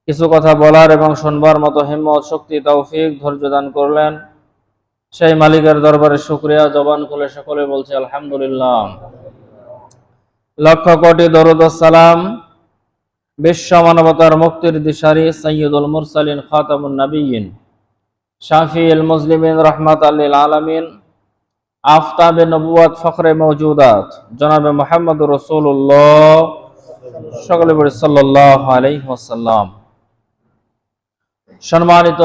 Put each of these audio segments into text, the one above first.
কিছু কথা বলার এবং শুনবার মতো হিম্মত, শক্তি, তৌফিক, ধৈর্য দান করলেন। সেই মালিকের দরবারে শুকরিয়া। জবান খুলে সকলে বলছে আলহামদুলিল্লাহ। লক্ষ কোটি দরুদ ও সালাম বিশ্ব মানবতার মুক্তির দিশারি সাইয়্যিদুল মুরসালিন খাতামুন নবিয়্যিন শাফিউল মুজলিমিন রাহমাতাল লিল আলামিন আফতাবে নবুয়ত ফখরে মওজুদাত জনাবে মুহাম্মদুর রাসূলুল্লাহ সকলে বলি সাল্লাল্লাহু আলাইহি ওয়াসাল্লাম। সম্মানিত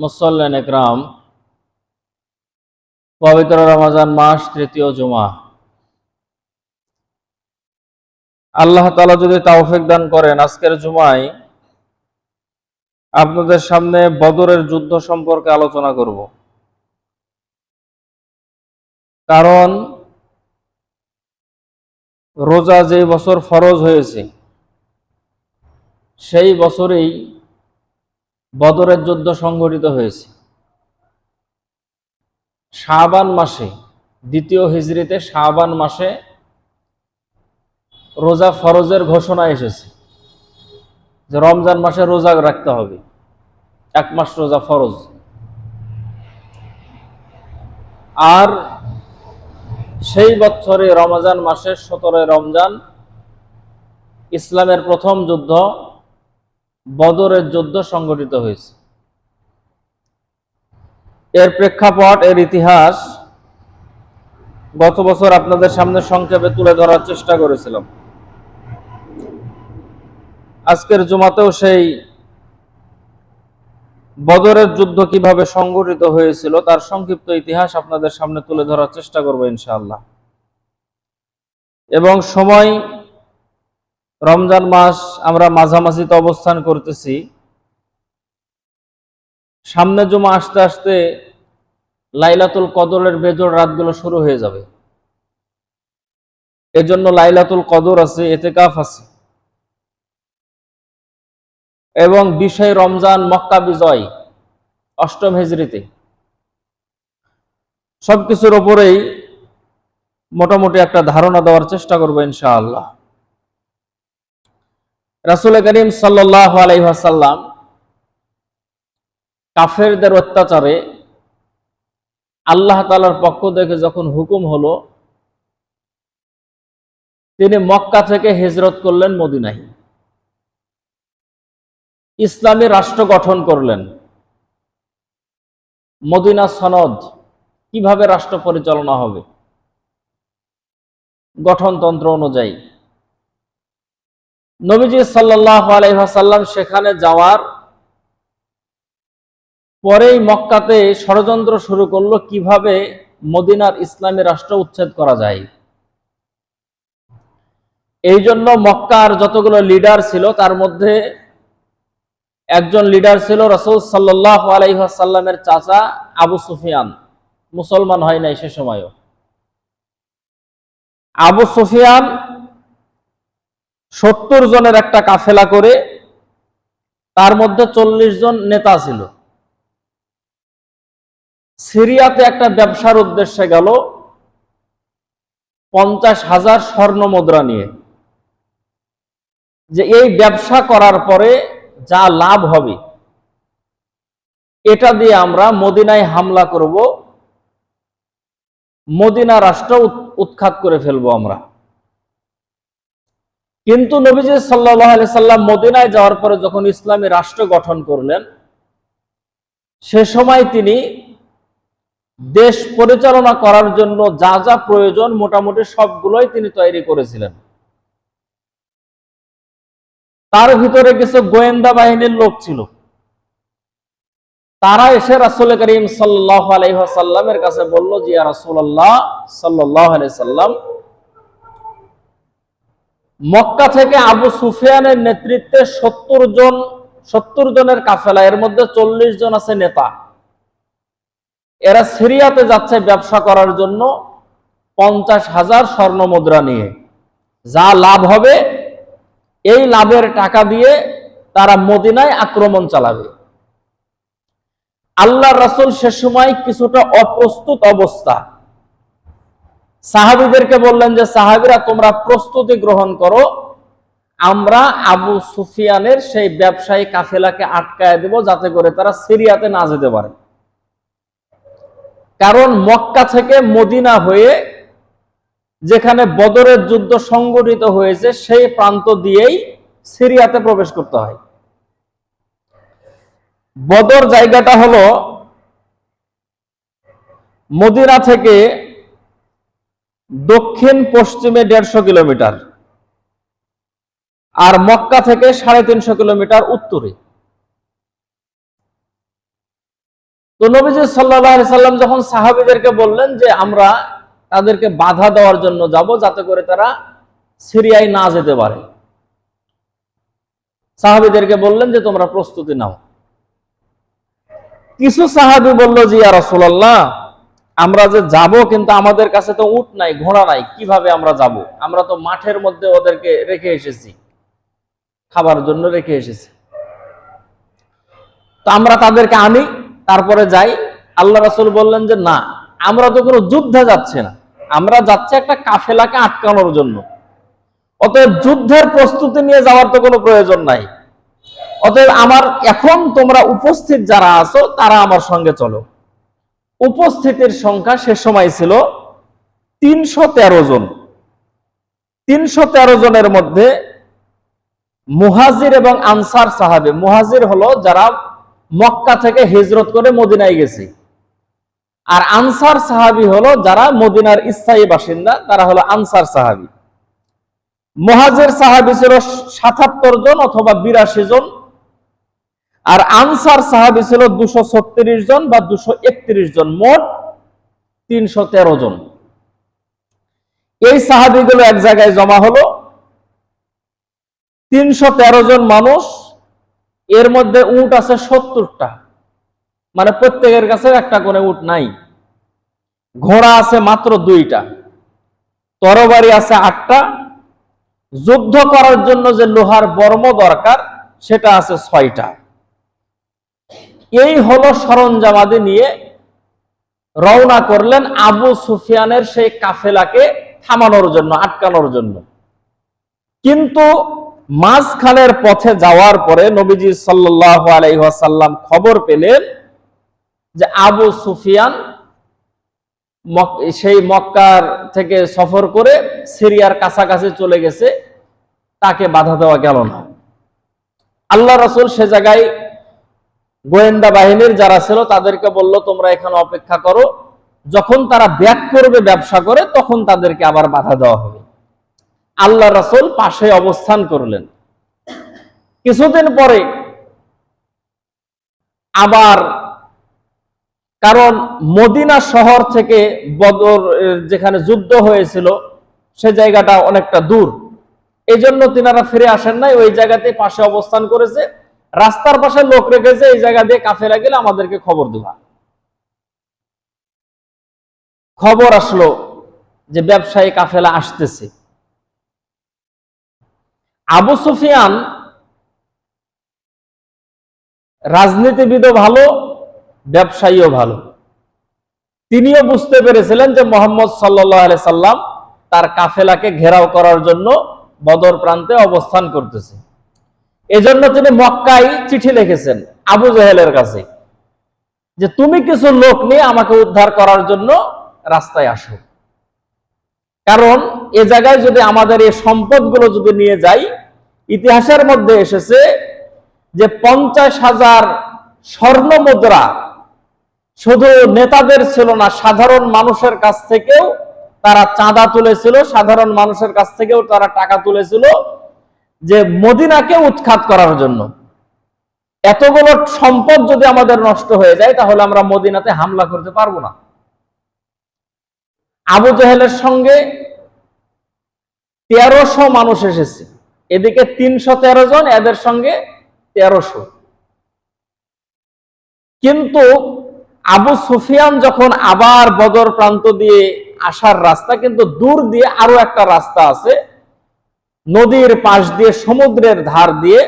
মুসল্লিন ইকরাম, পবিত্র রমজান মাস, তৃতীয় জুমা। আল্লাহ তাআলা যদি তৌফিক দান করেন, আজকের জুমায় আপনাদের সামনে বদরের যুদ্ধ সম্পর্কে আলোচনা করব। কারণ রোজা যে বছর ফরজ হয়েছে, সেই বছরেই বদরের যুদ্ধ সংঘটিত হয়েছে। শাবান মাসে, দ্বিতীয় হিজরিতে শাবান মাসে রোজা ফরজের ঘোষণা এসেছে যে রমজান মাসে রোজা রাখতে হবে, 1 মাস রোজা ফরজ। আর সেই বছরে রমজান মাসের 17 রমজান ইসলামের প্রথম যুদ্ধ বদরের যুদ্ধ সংঘটিত হয়েছে। এর প্রেক্ষাপট, এর ইতিহাস গত বছর আপনাদের সামনে সংক্ষেপে তুলে ধরার চেষ্টা করেছিলাম। আজকের জুমাতেও সেই বদরের যুদ্ধ কিভাবে সংঘটিত হয়েছিল তার সংক্ষিপ্ত ইতিহাস আপনাদের সামনে তুলে ধরার চেষ্টা করব ইনশাআল্লাহ। এবং সময় রমজান মাস, আমরা মাঝামাঝিতে অবস্থান করতেছি। সামনে জুমা আসতে আসতে লাইলাতুল কদরের বেজোড় রাতগুলো শুরু হয়ে যাবে। এজন্য লাইলাতুল কদর আছে, ইতিকাফ আছে, এবং 20 রমজান মক্কা বিজয় 8ম হিজরিতে। সবকিছুর উপরেই মোটামুটি একটা ধারণা দেওয়ার চেষ্টা করবো ইনশাআল্লাহ। রাসূল করিম সাল্লাল্লাহু আলাইহি ওয়াসাল্লাম কাফেরদের অত্যাচারে আল্লাহ তাআলার পক্ষ থেকে যখন হুকুম হলো, তিনি মক্কা থেকে হিজরত করলেন মদিনায়, ইসলামী রাষ্ট্র গঠন করলেন। মদিনা সনদ, কিভাবে রাষ্ট্র পরিচালনা হবে গঠনতন্ত্র অনুযায়ী। নবীজি সাল্লাল্লাহু আলাইহি ওয়াসাল্লাম সেখানে যাওয়ার পরেই মক্কাতে ষড়যন্ত্র শুরু করলো কিভাবে মদিনার ইসলামী রাষ্ট্র উচ্ছেদ করা যায়। এই জন্য মক্কার যতগুলো লিডার ছিল তার মধ্যে একজন লিডার ছিল রাসূল সাল্লাল্লাহু আলাইহি ওয়াসাল্লামের চাচা আবু সুফিয়ান। মুসলমান হয় নাই সে সময়ও। আবু সুফিয়ান 70 জনের একটা কাফেলা করে, তার মধ্যে 40 জন নেতা ছিল। সিরিয়াতে একটা ব্যবসার উদ্দেশ্যে গেল 50,000 স্বর্ণ মুদ্রা নিয়ে, যে এই ব্যবসা করার পরে যা লাভ হবে এটা দিয়ে আমরা মদিনায় হামলা করব, মদিনা রাষ্ট্র উৎখাত করে ফেলবো আমরা। কিন্তু নবীজি সাল্লাল্লাহু আলাইহি সাল্লাম মদিনায় যাওয়ার পরে যখন ইসলামী রাষ্ট্র গঠন করলেন, সে সময় তিনি দেশ পরিচালনা করার জন্য যা যা প্রয়োজন মোটামুটি সবগুলোই তিনি তৈরি করেছিলেন। তার ভিতরে কিছু গোয়েন্দা বাহিনীর লোক ছিল, তারা এসে রাসূল করিম সাল্লাল্লাহু আলাইহি ওয়াসাল্লামের কাছে বলল যে ইয়া রাসূলুল্লাহ সাল্লাল্লাহু আলাইহি সাল্লাম, মক্কা থেকে আবু সুফিয়ানের নেতৃত্বে 70 জনের কাফেলা, এর মধ্যে 40 জন আছে নেতা। এরা সিরিয়াতে যাচ্ছে ব্যবসা করার জন্য 50,000 স্বর্ণ মুদ্রা নিয়ে। যা লাভ হবে এই লাভের টাকা দিয়ে তারা মদিনায় আক্রমণ চালাবে। আল্লাহর রাসূল সে সময় কিছুটা অপ্রস্তুত অবস্থা। সাহাবীদেরকে বললেন যে সাহাবীরা তোমরা প্রস্তুতি গ্রহণ করো, আমরা আবু সুফিয়ানের সেই ব্যবসায়ী কাফেলাকে আটকায় দেব, যাতে করে তারা সিরিয়াতে না যেতে পারে। কারণ মক্কা থেকে মদিনা হয়ে যেখানে বদরের যুদ্ধ সংগঠিত হয়েছে সেই প্রান্ত দিয়েই সিরিয়াতে প্রবেশ করতে হয়। বদর জায়গাটা হলো মদিনা থেকে দক্ষিণ পশ্চিমে 150 কিলোমিটার, আর মক্কা থেকে 350 কিলোমিটার উত্তরে। তো নবীজি সাল্লাল্লাহু আলাইহি সাল্লাম যখন সাহাবীদেরকে বললেন যে আমরা তাদেরকে বাধা দেওয়ার জন্য যাব, যাতে করে তারা সিরিয়ায় না যেতে পারে, সাহাবীদেরকে বললেন যে তোমরা প্রস্তুতি নাও। কিছু সাহাবী বলল যে ইয়া রাসূলুল্লাহ, আমরা যে যাব, কিন্তু আমাদের কাছে তো উট নাই, ঘোড়া নাই, কিভাবে আমরা যাব? আমরা তো মাঠের মধ্যে ওদেরকে রেখে এসেছি, খাবার জন্য রেখে এসেছি, তো আমরা তাদেরকে আনি তারপরে যাই। আল্লাহ রাসূল বললেন যে না, আমরা তো কোনো যুদ্ধে যাচ্ছি না, আমরা যাচ্ছি একটা কাফেলাকে আটকানোর জন্য। অতএব যুদ্ধের প্রস্তুতি নিয়ে যাওয়ার তো কোনো প্রয়োজন নাই। অতএব আমার এখন তোমরা উপস্থিত যারা আছো তারা আমার সঙ্গে চলো। উপস্থিতির সংখ্যা সে সময় ছিল 313 জন। 313 জনের মধ্যে মুহাজির এবং আনসার সাহাবী। মুহাজির হলো যারা মক্কা থেকে হিজরত করে মদিনায় গেছে, আর আনসার সাহাবী হলো যারা মদিনার স্থায়ী বাসিন্দা, তারা হলো আনসার সাহাবী। মুহাজির সাহাবী ছিল 77 জন অথবা 82 জন, আর আনসার সাহাবী ছিল 236 জন বা 231 জন, মোট 313 জন। এই সাহাবীগুলো এক জায়গায় জমা হলো। 313 জন মানুষ, এর মধ্যে উট আছে 70টা, মানে প্রত্যেকের কাছে একটা করে উট নাই। ঘোড়া আছে মাত্র 2টা, তরবারি আছে 8টা, যুদ্ধ করার জন্য যে লোহার বর্ম দরকার সেটা আছে 6টা। এই হলো সরঞ্জামাদি নিয়ে রওনা করলেন আবু সুফিয়ানের সেই কাফেলাকে থামানোর জন্য, আটকানোর জন্য। কিন্তু মাঝখানের পথে যাওয়ার পরে নবীজি সাল্লাল্লাহু আলাইহি ওয়াসাল্লাম খবর পেলেন যে আবু সুফিয়ান সেই মক্কার থেকে সফর করে সিরিয়ার কাছাকাছি চলে গেছে, তাকে বাধা দেওয়া গেল না। আল্লাহ রাসূল সে জায়গায় গোয়েন্দা বাহিনীর যারা ছিল তাদেরকে বলল তোমরা এখানে অপেক্ষা করো, যখন তারা ব্যাক করবে ব্যবসা করে তখন তাদেরকে আবার বাধা দেওয়া হবে। আল্লাহ রাসূল পাশে অবস্থান করলেন। কিছুদিন পরে আবার, কারণ মদিনা শহর থেকে বদর যেখানে যুদ্ধ হয়েছিল সে জায়গাটা অনেকটা দূর, এই জন্য তিনারা ফিরে আসেন নাই, ওই জায়গাতে পাশে অবস্থান করেছে। রাস্তার পাশে লোক রেখেছে, এই জায়গা দিয়ে কাফেলা গেলে আমাদেরকে খবর দিবা। খবর আসলো যে ব্যবসায়ী কাফেলা আসতেছে। আবু সুফিয়ান রাজনীতিবিদও ভালো, ব্যবসায়ীও ভালো। তিনিও বুঝতে পেরেছিলেন যে মুহাম্মদ সাল্লাল্লাহু আলাইহি সাল্লাম তার কাফেলাকে ঘেরাও করার জন্য বদর প্রান্তে অবস্থান করতেছে। এজন্য তিনি মক্কায় চিঠি লিখেছেন আবু জেহেলের কাছে যে তুমি কিছু লোক নিয়ে আমাকে উদ্ধার করার জন্য রাস্তায় আসো, কারণ এ জায়গায় যদি আমাদের এই সম্পদগুলো যদি নিয়ে যাই, ইতিহাসের মধ্যে এসেছে যে 50,000 স্বর্ণ মুদ্রা শুধু নেতাদের ছিল না, সাধারণ মানুষের কাছ থেকেও তারা চাঁদা তুলেছিল, সাধারণ মানুষের কাছ থেকেও তারা টাকা তুলেছিল যে মদিনাকে উৎখাত করার জন্য। এতগুলো সম্পদ যদি আমাদের নষ্ট হয়ে যায় তাহলে আমরা মদিনাতে হামলা করতে পারবো না। আবু জেহেলের সঙ্গে 1300 মানুষ এসেছে, এদিকে 313 জন, এদের সঙ্গে 1300। কিন্তু আবু সুফিয়ান যখন আবার বদর প্রান্ত দিয়ে আসার রাস্তা, কিন্তু দূর দিয়ে আরো একটা রাস্তা আছে, নদীর পাশ দিয়ে সমুদ্রের ধার দিয়ে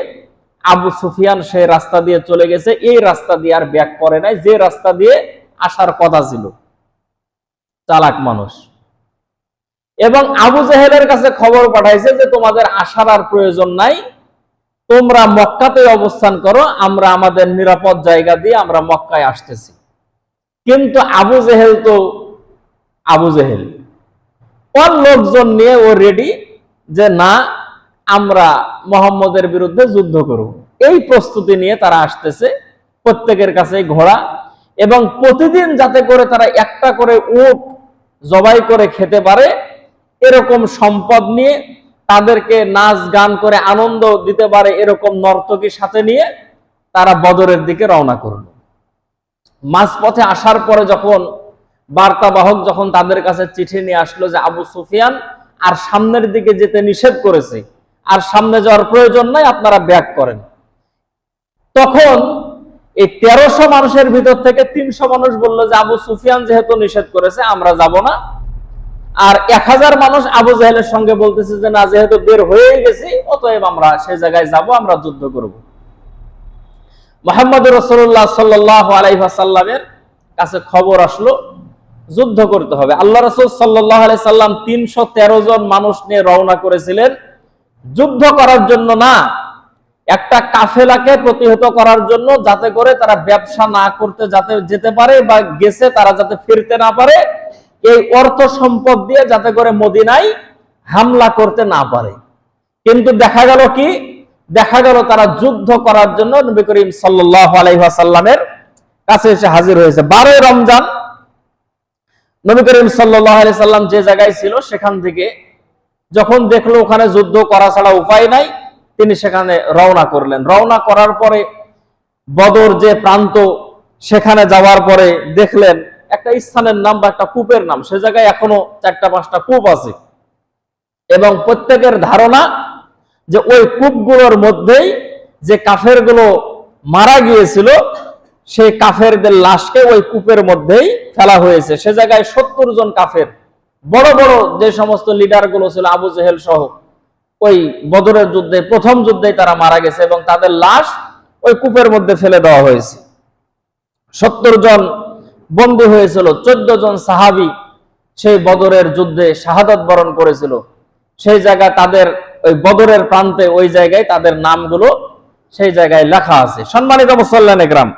আবু সুফিয়ান সেই রাস্তা দিয়ে চলে গেছে। এই রাস্তা দিয়ে আর ব্যাক করে নাই, যে রাস্তা দিয়ে আসার কথা ছিল। চালাক মানুষ। এবং আবু জেহেলের কাছে খবর পাঠাইছে যে তোমাদের আসার আর প্রয়োজন নাই, তোমরা মক্কাতে অবস্থান করো, আমরা আমাদের নিরাপদ জায়গা দিয়ে আমরা মক্কায় আসতেছি। কিন্তু আবু জেহেল তো আবু জেহেল, ওর লোকজন নিয়ে ও রেডি যে না, আমরা মোহাম্মদের বিরুদ্ধে যুদ্ধ করব। এই প্রস্তুতি নিয়ে তারা আসতেছে, প্রত্যেকের কাছে ঘোড়া, এবং প্রতিদিন যাতে করে তারা একটা করে উট জবাই করে খেতে পারে এরকম সম্পদ নিয়ে, তাদেরকে নাচ গান করে আনন্দ দিতে পারে এরকম নর্তকী সাথে নিয়ে তারা বদরের দিকে রওনা করল। মাঝপথে আসার পরে যখন বার্তাবাহক যখন তাদের কাছে চিঠি নিয়ে আসলো যে আবু সুফিয়ান আর সামনের দিকে যেতে নিষেধ করেছে, আর সামনে যাওয়ার প্রয়োজন নাই, আপনারা ব্যাক করেন, তখন এই 1300 মানুষের ভিতর থেকে 300 মানুষ বললো যে আবু সুফিয়ান যেহেতু নিষেধ করেছে আমরা যাব না। আর 1000 মানুষ আবু জাহেলের সঙ্গে বলতেছে যে না, যেহেতু বের হয়ে গেছি অতএব আমরা সেই জায়গায় যাব, আমরা যুদ্ধ করব। মুহাম্মদ রাসূলুল্লাহ সাল্লাল্লাহু আলাইহি ওয়াসাল্লামের কাছে খবর আসলো যুদ্ধ করতে হবে। আল্লাহ রাসূল সাল্লাল্লাহু আলাইহি সাল্লাম 313 জন মানুষ নিয়ে রওনা করেছিলেন যুদ্ধ করার জন্য না, একটা কাফেলাকে প্রতিহত করার জন্য, যাতে করে তারা ব্যবসা না করতে যাতে যেতে পারে বা গেছে তারা যাতে ফিরতে না পারে, এই অর্থ সম্পদ দিয়ে যাতে করে মদিনায় হামলা করতে না পারে। কিন্তু দেখা গেল কি, দেখা গেল তারা যুদ্ধ করার জন্য নবী করিম সাল্লাল্লাহু আলাইহি ওয়াসাল্লামের কাছে এসে হাজির হয়েছে। 12 রমজান নবী করিম সাল্লাল্লাহু আলাইহি সাল্লাম যে জায়গায় ছিল সেখান থেকে যখন দেখলো ওখানে যুদ্ধ করা ছাড়া উপায় নাই, তিনি সেখানে রওনা করলেন। রওনা করার পরে বদর যে প্রান্ত, সেখানে যাওয়ার পরে দেখলেন একটা স্থানের নাম বা একটা কূপের নাম, সে জায়গায় এখনো 4-5টা কূপ আছে, এবং প্রত্যেকের ধারণা যে ওই কূপগুলোর মধ্যেই যে কাফেরগুলো মারা গিয়েছিল সেই কাফেরদের লাশকে ওই কূপের মধ্যেই ফেলা হয়েছে। সে জায়গায় 70 জন কাফের, বড় বড় যে সমস্ত লিডার গুলো ছিল আবু জেহেল সহ, ওই বদরের যুদ্ধে প্রথম যুদ্ধেই তারা মারা গেছে এবং তাদের লাশ ওই কূপের মধ্যে ফেলে দেওয়া হয়েছে। 70 জন বন্দী হয়েছিল, 14 জন সাহাবী সেই বদরের যুদ্ধে শাহাদাত বরণ করেছিল। সেই জায়গায় তাদের ওই বদরের প্রান্তে ওই জায়গায় তাদের নামগুলো সেই জায়গায় লেখা আছে। সম্মানিত মুসল্লিয়ানে কেরাম,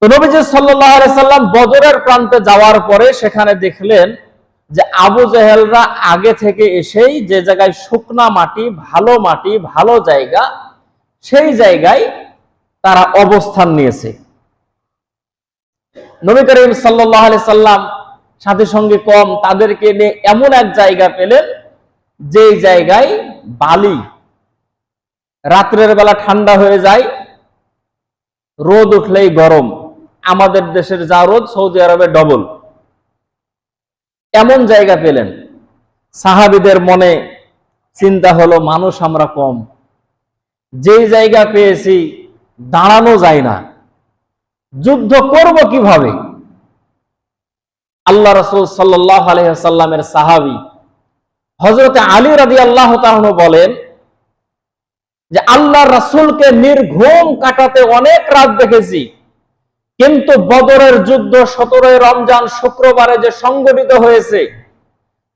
তো নবীজি সাল্লাল্লাহু আলাইহি সাল্লাম বদরের প্রান্তে যাওয়ার পরে সেখানে দেখলেন যে আবু জেহেলরা আগে থেকে এসেই যে জায়গায় শুকনা মাটি, ভালো জায়গা, সেই জায়গায় তারা অবস্থান নিয়েছে। নবী করিম সাল্লাল্লাহু আলাইহি সাল্লাম সাথী সঙ্গী কম, তাদেরকে নিয়ে এমন এক জায়গা পেলেন যে জায়গায় বালি, রাত্রের বেলা ঠান্ডা হয়ে যায়, রোদ উঠলেই গরম, আমাদের দেশের যা রোদ সৌদি আরবে ডবল, এমন জায়গা পেলেন। সাহাবীদের মনে চিন্তা হলো মানুষ আমরা কম, যেই জায়গা পেয়েছি দাঁড়ানো যায় না, যুদ্ধ করব কিভাবে? আল্লাহ রাসূল সাল্লাল্লাহু আলাইহি ওয়াসাল্লামের সাহাবী হযরত আলী রাদিয়াল্লাহু তাআলা বলেন যে আল্লাহ রাসূলকে নির্ঘুম কাটাতে অনেক রাত দেখেছি, কিন্তু বদরের যুদ্ধ 17 রমজান শুক্রবারে যে সংগঠিত হয়েছে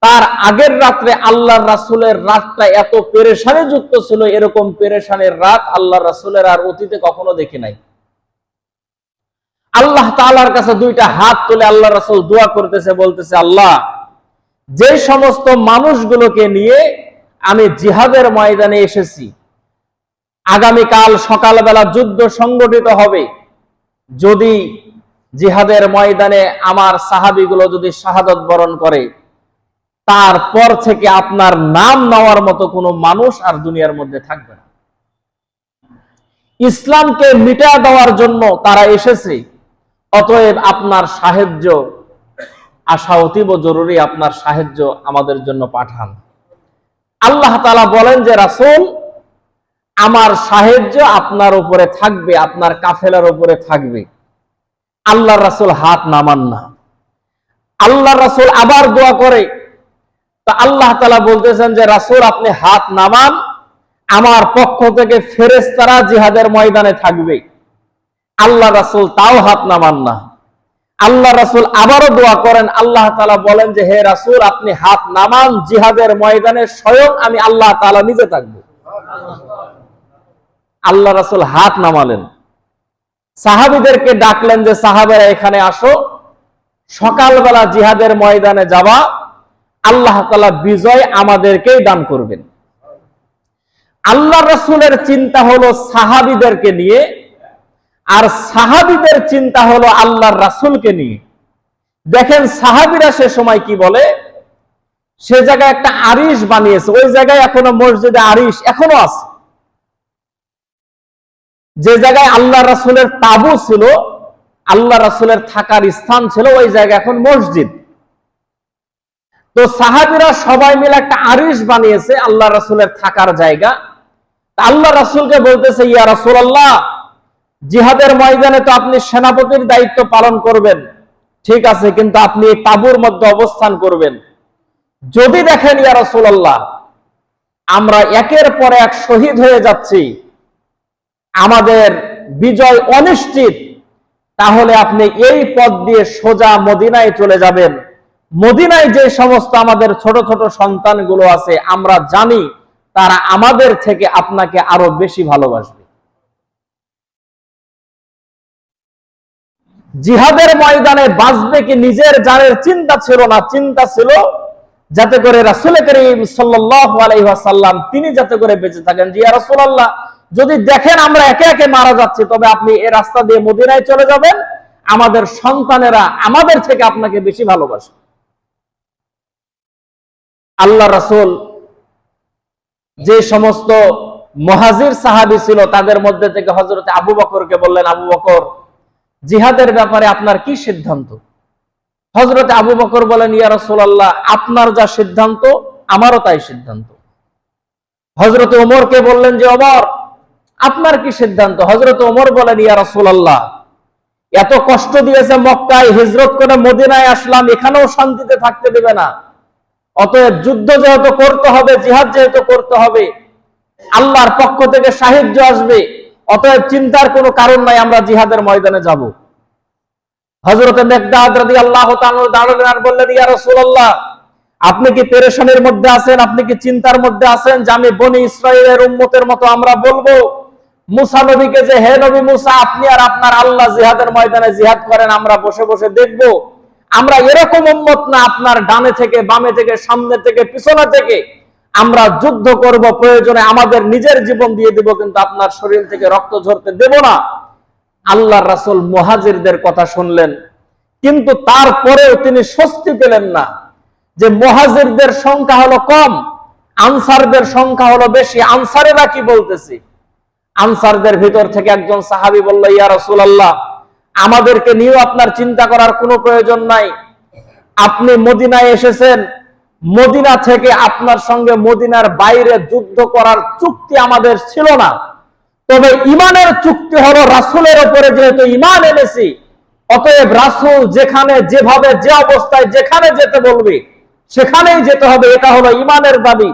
তার আগের রাত্রে আল্লাহর রাসূলের রাতটা এত পেরেশানি যুক্ত ছিল, এরকম পেরেশানির রাত আল্লাহর রাসূলের আর অতীতে কখনো দেখি নাই। আল্লাহ তাআলার কাছে 2টা হাত তুলে আল্লাহ রাসূল দোয়া করতেছে, বলতেছে আল্লাহ, যে সমস্ত মানুষগুলোকে নিয়ে আমি জিহাদের ময়দানে এসেছি, আগামীকাল সকালবেলা যুদ্ধ সংগঠিত হবে, যদি জিহাদের ময়দানে আমার সাহাবীগুলো যদি শাহাদাত বরণ করে, তারপর থেকে আপনার নাম নেওয়ার মতো কোনো মানুষ আর দুনিয়ার মধ্যে থাকবে না। ইসলামকে মিটা দেওয়ার জন্য তারা এসেছে, অতএব আপনার সাহায্য আসা অতীব জরুরি, আপনার সাহায্য আমাদের জন্য পাঠান। আল্লাহ তাআলা বলেন যে রাসূল, আমার সাহায্য আপনার উপরে থাকবে, আপনার কাফেলার উপরে থাকবে। আল্লাহর রাসূল হাত নামান না। আল্লাহর রাসূল আবার দোয়া করে, তা আল্লাহ তাআলা বলতেছেন যে রাসূল আপনি হাত নামান, আমার পক্ষ থেকে ফেরেশতারা জিহাদের ময়দানে থাকবে। আল্লাহ রাসূল তাও হাত নামান না। আল্লাহ রাসূল আবারও দোয়া করেন, আল্লাহ তাআলা বলেন যে হে রাসূল আপনি হাত নামান, জিহাদের ময়দানে স্বয়ং আমি আল্লাহ তাআলা নিজে থাকবো। আল্লাহ রাসূল হাত নামালেন, সাহাবীদেরকে ডাকলেন যে সাহাবারা এখানে আসো, সকালবেলা জিহাদের ময়দানে যাবা, আল্লাহ তাআলা বিজয় আমাদেরকেই দান করবেন। আল্লাহ রাসূলের চিন্তা হলো সাহাবীদেরকে নিয়ে, আর সাহাবীদের চিন্তা হলো আল্লাহর রাসূলকে নিয়ে। দেখেন সাহাবীরা সে সময় কি বলে, সে জায়গায় একটা আরিশ বানিয়েছে, ওই জায়গায় এখনো মসজিদে আরিশ এখনো আছে। যে জায়গায় আল্লাহ রাসূলের তাবু ছিল, আল্লাহ রাসূলের থাকার স্থান ছিল, ওই জায়গা এখন মসজিদ। তো সাহাবীরা সবাই মিলে একটা আরিশ বানিয়েছে আল্লাহ রাসূলের থাকার জায়গা। আল্লাহ রাসূলকে বলতেছে, ইয়া রাসূলুল্লাহ, জিহাদের ময়দানে তো আপনি সেনাপতির দায়িত্ব পালন করবেন, ঠিক আছে, কিন্তু আপনি এই তাঁবুর মধ্যে অবস্থান করবেন। যদি দেখেন ইয়া রাসূলুল্লাহ আমরা একের পর এক শহীদ হয়ে যাচ্ছি, আমাদের বিজয় অনিশ্চিত, তাহলে আপনি এই পথ দিয়ে সোজা মদিনায় চলে যাবেন। মদিনায় যে সমস্ত আমাদের ছোট ছোট সন্তানগুলো আছে, আমরা জানি তারা আমাদের থেকে আপনাকে আরো বেশি ভালোবাসবে। জিহাদের ময়দানে বাঁচবে কি নিজের জানের চিন্তা ছিল না, চিন্তা ছিল যাতে করে রাসূল করিম সাল্লাল্লাহু আলাইহি ওয়াসাল্লাম তিনি যাতে করে বেঁচে থাকেন। যে ইয়া রাসূলুল্লাহ যদি দেখেন আমরা একে একে মারা যাচ্ছি, তবে আপনি এই রাস্তা দিয়ে মদিনায় চলে যাবেন, আমাদের সন্তানেরা আমাদের থেকে আপনাকে বেশি ভালোবাসবে। আল্লাহ রাসূল যে সমস্ত মুহাজির সাহাবী ছিল তাদের মধ্যে থেকে হযরত আবু বকরকে বললেন, আবু বকর জিহাদের ব্যাপারে আপনার কি সিদ্ধান্ত? হযরত আবু বকর বলেন, ইয়া রাসূলুল্লাহ আপনার যা সিদ্ধান্ত আমারও তাই সিদ্ধান্ত। হযরত ওমরকে বললেন যে ওমর আপনার কি সিদ্ধান্ত? হযরত ওমর বলেন, ইয়া রাসূলুল্লাহ এত কষ্ট দিয়েছে মক্কায়, হিজরত করে মদিনায় আসলাম, এখানেও শান্তিতে থাকতে দেবে না, অতএব যুদ্ধ যেহেতু করতে হবে, জিহাদ যেহেতু করতে হবে, আল্লাহর পক্ষ থেকে সাহায্য আসবে, অতএব চিন্তার কোনো কারণ নাই, আমরা জিহাদের ময়দানে যাব। হযরত মিকদাদ রাদিয়াল্লাহু তাআলা দাঁড়ালেন আর বললেন, ইয়া রাসূলুল্লাহ আপনি কি পেরেশানির মধ্যে আছেন, আপনি কি চিন্তার মধ্যে আছেন যে আমি বনি ইসরাঈলের উম্মতের মতো আমরা বলবো মুসা নবীকে যে হে নবী মুসা আপনি আর আপনার আল্লাহ জিহাদের ময়দানে জিহাদ করেন, আমরা বসে বসে দেখব? আমরা এরকম উম্মত না, আপনার ডানে থেকে বামে থেকে সামনে থেকে পিছনে থেকে আমরা যুদ্ধ করব, প্রয়োজনে আমাদের নিজের জীবন দিয়ে দেব, কিন্তু আপনার শরীর থেকে রক্ত ঝরতে দেব না। আল্লাহর রাসূল মুহাজিরদের কথা শুনলেন, কিন্তু তারপরেও তিনি স্বস্তি পেলেন না যে মুহাজিরদের সংখ্যা হলো কম, আনসারদের সংখ্যা হলো বেশি। আনসারেরা কি বলতেছে? আনসারদের ভিতর থেকে একজন সাহাবী বলল, ইয়া রাসূলুল্লাহ আমাদেরকে নিয়েও আপনার চিন্তা করার কোনো প্রয়োজন নাই, আপনি মদিনায় এসেছেন, মদিনা থেকে আপনার সঙ্গে মদিনার বাইরে যুদ্ধ করার চুক্তি আমাদের ছিল না, তবে ইমানের চুক্তি হলো রাসূলের উপরে যেহেতু ইমান এনেছি, অতএব রাসূল যেখানে যেভাবে যে অবস্থায় যেখানে যেতে বলবে সেখানেই যেতে হবে, এটা হলো ইমানের দাবি।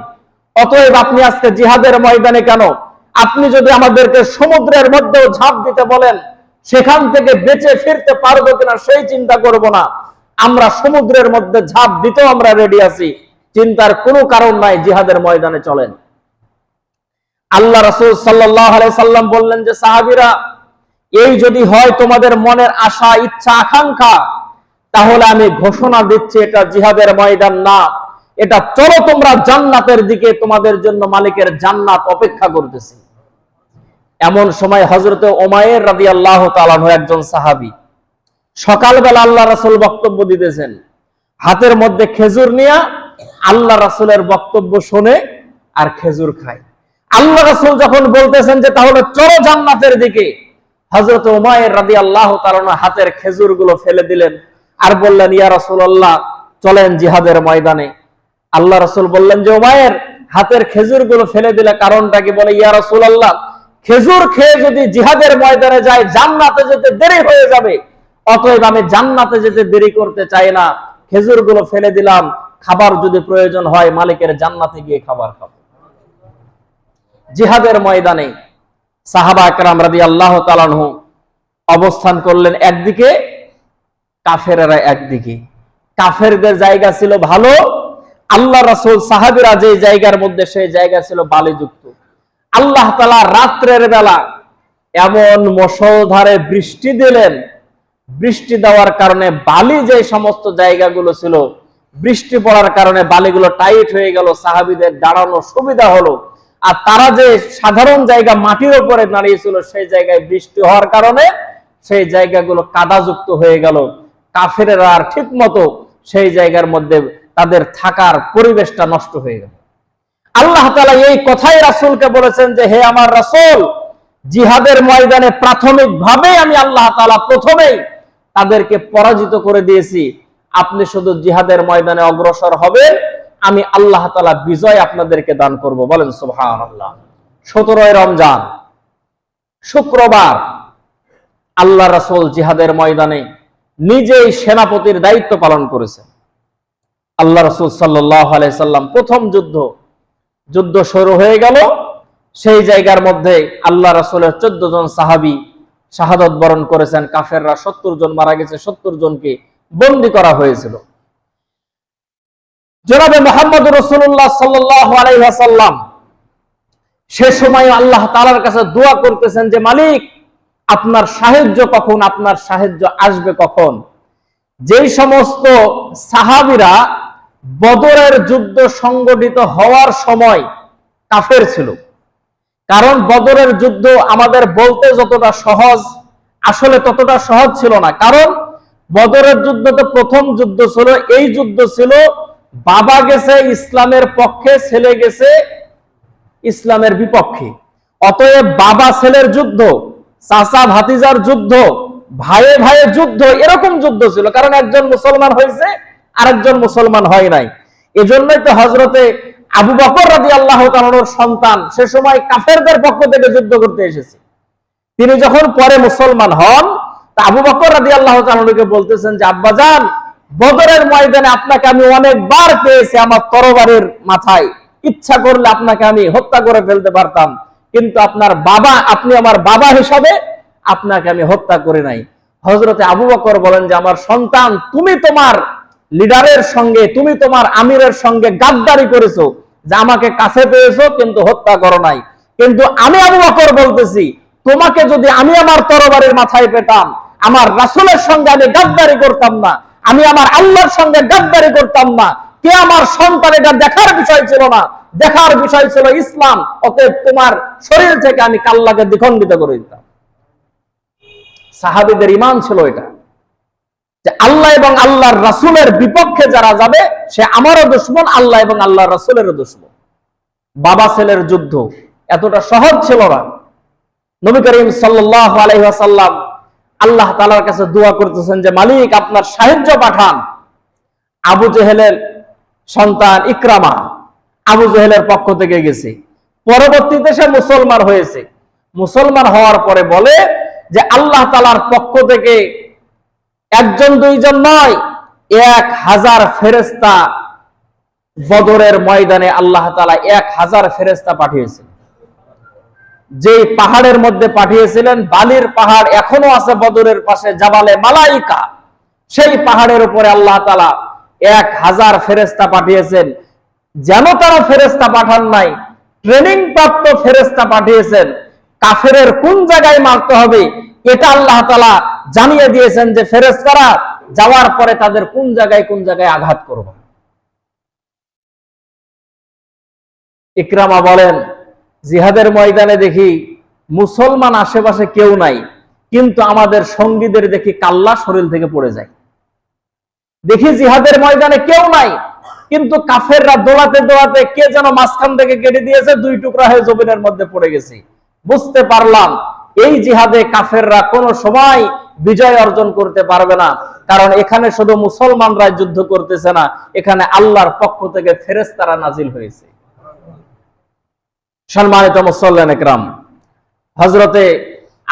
অতএব আপনি আজকে জিহাদের ময়দানে কেন, আপনি যদি আমাদেরকে সমুদ্রের মধ্যেও ঝাঁপ দিতে বলেন সেখান থেকে বেঁচে ফিরতে পারবো কিনা সেই চিন্তা করব না, আমরা সমুদ্রের মধ্যে ঝাঁপ দিতেও আমরা রেডি আছি, চিন্তার কোনো কারণ নাই, জিহাদের ময়দানে চলেন। আল্লাহ রাসূল সাল্লাল্লাহু আলাইহি সাল্লাম বললেন যে সাহাবীরা এই যদি হয় তোমাদের মনের আশা ইচ্ছা আকাঙ্ক্ষা, তাহলে আমি ঘোষণা দিচ্ছি এটা জিহাদের ময়দান না, এটা চলো তোমরা জান্নাতের দিকে, তোমাদের জন্য মালিকের জান্নাত অপেক্ষা করতেছে। এমন সময় হযরত উমাইর রাদিয়াল্লাহু তাআলা একজন সাহাবী, সকালবেলা আল্লাহ রাসূল বক্তব্য দিতেছেন, হাতের মধ্যে খেজুর নিয়ে আল্লাহ রাসূলের বক্তব্য শুনে আর খেজুর খায়। আল্লাহ রাসূল যখন বলতেছেন যে তাহলে চলো জান্নাতের দিকে, হযরত উমাইর রাদিয়াল্লাহু তাআলা হাতের খেজুরগুলো ফেলে দিলেন আর বললেন, ইয়া রাসূলুল্লাহ চলেন জিহাদের ময়দানে। আল্লাহ রাসূল বললেন যে উমাইর হাতের খেজুরগুলো ফেলে দিলে কারণটা কি? বলে, ইয়া রাসূলুল্লাহ খেজুর খেয়ে যদি জিহাদের ময়দানে যায় জান্নাতে যেতে দেরি হয়ে যাবে, অতএব আমি জান্নাতে যেতে দেরি করতে চাই না, খেজুরগুলো ফেলে দিলাম, খাবার যদি প্রয়োজন হয় মালিকের জান্নাতে গিয়ে খাবার খাবো। জিহাদের ময়দানে সাহাবা একরাম রাদিয়াল্লাহু তাআলা আনহু অবস্থান করলেন। একদিকে কাফেরেরা একদিকে। কাফেরদের জায়গা ছিল ভালো, আল্লাহ রাসূল সাহাবীরা যে জায়গার মধ্যে সেই জায়গা ছিল বালিযুক্ত। আল্লাহ তাআলা রাত্রের বেলা এমন মুষলধারে বৃষ্টি দিলেন, বৃষ্টি দেওয়ার কারণে বালি যে সমস্ত জায়গাগুলো ছিল, বৃষ্টি পড়ার কারণে বালিগুলো টাইট হয়ে গেল, সাহাবীদের দাঁড়ানো সুবিধা হলো। আর তারা যে সাধারণ জায়গা মাটির উপরে দাঁড়িয়েছিল, সেই জায়গায় বৃষ্টি হওয়ার কারণে সেই জায়গাগুলো কাদাযুক্ত হয়ে গেল। কাফেরেরা আর ঠিক মতো সেই জায়গার মধ্যে তাদের থাকার পরিবেশটা নষ্ট হয়ে গেল। আল্লাহ তাআলা এই কথাই রাসূলকে বলেছেন যে, হে আমার রাসূল, জিহাদের ময়দানে প্রাথমিকভাবে আমি আল্লাহ তাআলা প্রথমেই তাদেরকে পরাজিত করে দিয়েছি। আপনি শুধু জিহাদের ময়দানে অগ্রসর হবেন, আমি আল্লাহ তাআলা বিজয় আপনাদেরকে দান করব। বলেন সুবহানাল্লাহ। 17 রমজান শুক্রবার আল্লাহ রাসূল জিহাদের ময়দানে নিজেই সেনাপতির দায়িত্ব পালন করেছেন। আল্লাহ রাসূল সাল্লাল্লাহু আলাইহি সাল্লাম প্রথম যুদ্ধ শুরু হয়ে গেল। সেই জায়গার মধ্যে আল্লাহ রাসূলের 14 জন সাহাবী শাহাদাত বরণ করেছেন। কাফেররা 70 জন মারা গেছে, 70 জনকে বন্দী করা হয়েছিল। জনাবে মুহাম্মদ রাসূলুল্লাহ সাল্লাল্লাহু আলাইহি ওয়াসাল্লাম সে সময় আল্লাহ তাআলার কাছে দোয়া করতেছেন যে, মালিক, আপনার সাহায্য কখন, আপনার সাহায্য আসবে কখন? যেই সমস্ত সাহাবীরা বদরের যুদ্ধ সংগঠিত হওয়ার সময় কাফের ছিল, কারণ বদরের যুদ্ধ আমাদের বলতে যতটা সহজ, আসলে ততটা সহজ ছিল না। কারণ বদরের যুদ্ধ তো প্রথম যুদ্ধ ছিল, এই যুদ্ধ ছিল বাবা গেছে ইসলামের পক্ষে, ছেলে গেছে ইসলামের বিপক্ষে। অতএব বাবা ছেলের যুদ্ধ, চাচা ভাতিজার যুদ্ধ, ভাইয়ে ভাইয়ের যুদ্ধ, এরকম যুদ্ধ ছিল। কারণ একজন মুসলমান হয়েছে, আরেকজন মুসলমান হয় নাই। এজন্যই তো হযরতে আবু বকর রাদিয়াল্লাহু তাআলার সন্তান সে সময় কাফেরদের পক্ষ থেকে যুদ্ধ করতে এসেছে। তিনি যখন পরে মুসলমান হন, তা আবু বকর রাদিয়াল্লাহু তাআলাকে বলতেছেন যে, আব্বাজান, বদরের ময়দানে আপনাকে আমি অনেকবার পেয়েছি আমার তরবারির মাথায়, ইচ্ছা করলে আপনাকে আমি হত্যা করে ফেলতে পারতাম, কিন্তু আপনার বাবা, আপনি আমার বাবা হিসাবে আপনাকে আমি হত্যা করি নাই। হযরতে আবু বকর বলেন যে, আমার সন্তান, তুমি তোমার লিডারের সঙ্গে, তুমি তোমার আমিরের সঙ্গে গাদ্দারি করেছো, যে আমাকে কাছে পেয়েছো কিন্তু হত্যা করো নাই। কিন্তু আমি আবু বকর বলতেছি, তোমাকে যদি আমি আমার তরবারির মাথায় পেতাম, আমার রাসূলের সঙ্গে আমি গাদ্দারি করতাম না, আমি আমার আল্লাহর সঙ্গে গাদ্দারি করতাম না। কে আমার সন্তান, এটা দেখার বিষয় ছিল না, দেখার বিষয় ছিল ইসলাম। অতএব তোমার শরীর থেকে আমি কাল্লাকে দ্বিখণ্ডিত করে দিতাম। সাহাবীদের ঈমান ছিল এটা, যে আল্লাহ এবং আল্লাহর রাসূলের বিপক্ষে যারা যাবে সে আমারও দুশমন, আল্লাহ এবং আল্লাহর রাসূলেরও দুশমন। বাবা ছেলের যুদ্ধ এতটা সহজ ছিল না। নবী করিম সাল্লাল্লাহু আলাইহি ওয়াসাল্লাম আল্লাহ তাআলার কাছে দোয়া করতেছেন যে, মালিক, আপনার সাহায্য পাঠান। আবু জেহেলের সন্তান ইকরামা আবু জেহেলের পক্ষ থেকে গেছে, পরবর্তীতে সে মুসলমান হয়েছে। মুসলমান হওয়ার পরে বলে যে, আল্লাহ তাআলার পক্ষ থেকে একজন দুইজন নয়, 1000 ফেরেশতা বদরের ময়দানে আল্লাহ তাআলা 1000 ফেরেশতা পাঠিয়েছেন। যে পাহাড়ের মধ্যে পাঠিয়েছিলেন, বালির পাহাড় এখনো আছে বদরের পাশে, জাবালে মালাইকা, সেই পাহাড়ের উপরে আল্লাহ তাআলা 1000 ফেরেশতা পাঠিয়েছেন। যেন তারা ফেরেশতা পাঠান নাই, ট্রেনিং প্রাপ্ত ফেরেশতা পাঠিয়েছেন। কাফেরের কোন জায়গায় মারতে হবে এটা আল্লাহ তাআলা জানিয়ে দিয়েছেন, যে ফেরেশতারা যাওয়ার পরে তাদের কোন জায়গায় আঘাত করবে। ইকরামা বলেন, জিহাদের ময়দানে দেখি মুসলমান আশেপাশে কেউ নাই, কিন্তু আমাদের সঙ্গীদের দেখি কাল্লা শরীর থেকে পড়ে যায়। দেখি জিহাদের ময়দানে কেউ নাই, কিন্তু কাফেররা দৌড়াতে দৌড়াতে কে যেন মাঝখান থেকে কেটে দিয়েছে, 2 টুকরা হয়ে জমিনের মধ্যে পড়ে গেছে। বুঝতে পারলাম এই জিহাদে কাফেররা কোনো সময় বিজয় অর্জন করতে পারবে না, কারণ এখানে শুধু মুসলমানরাই যুদ্ধ করতেছে না, এখানে আল্লাহর পক্ষ থেকে ফেরেশতারা নাজিল হয়েছে। সম্মানিত মুসল্লিন ইকরাম, হযরতে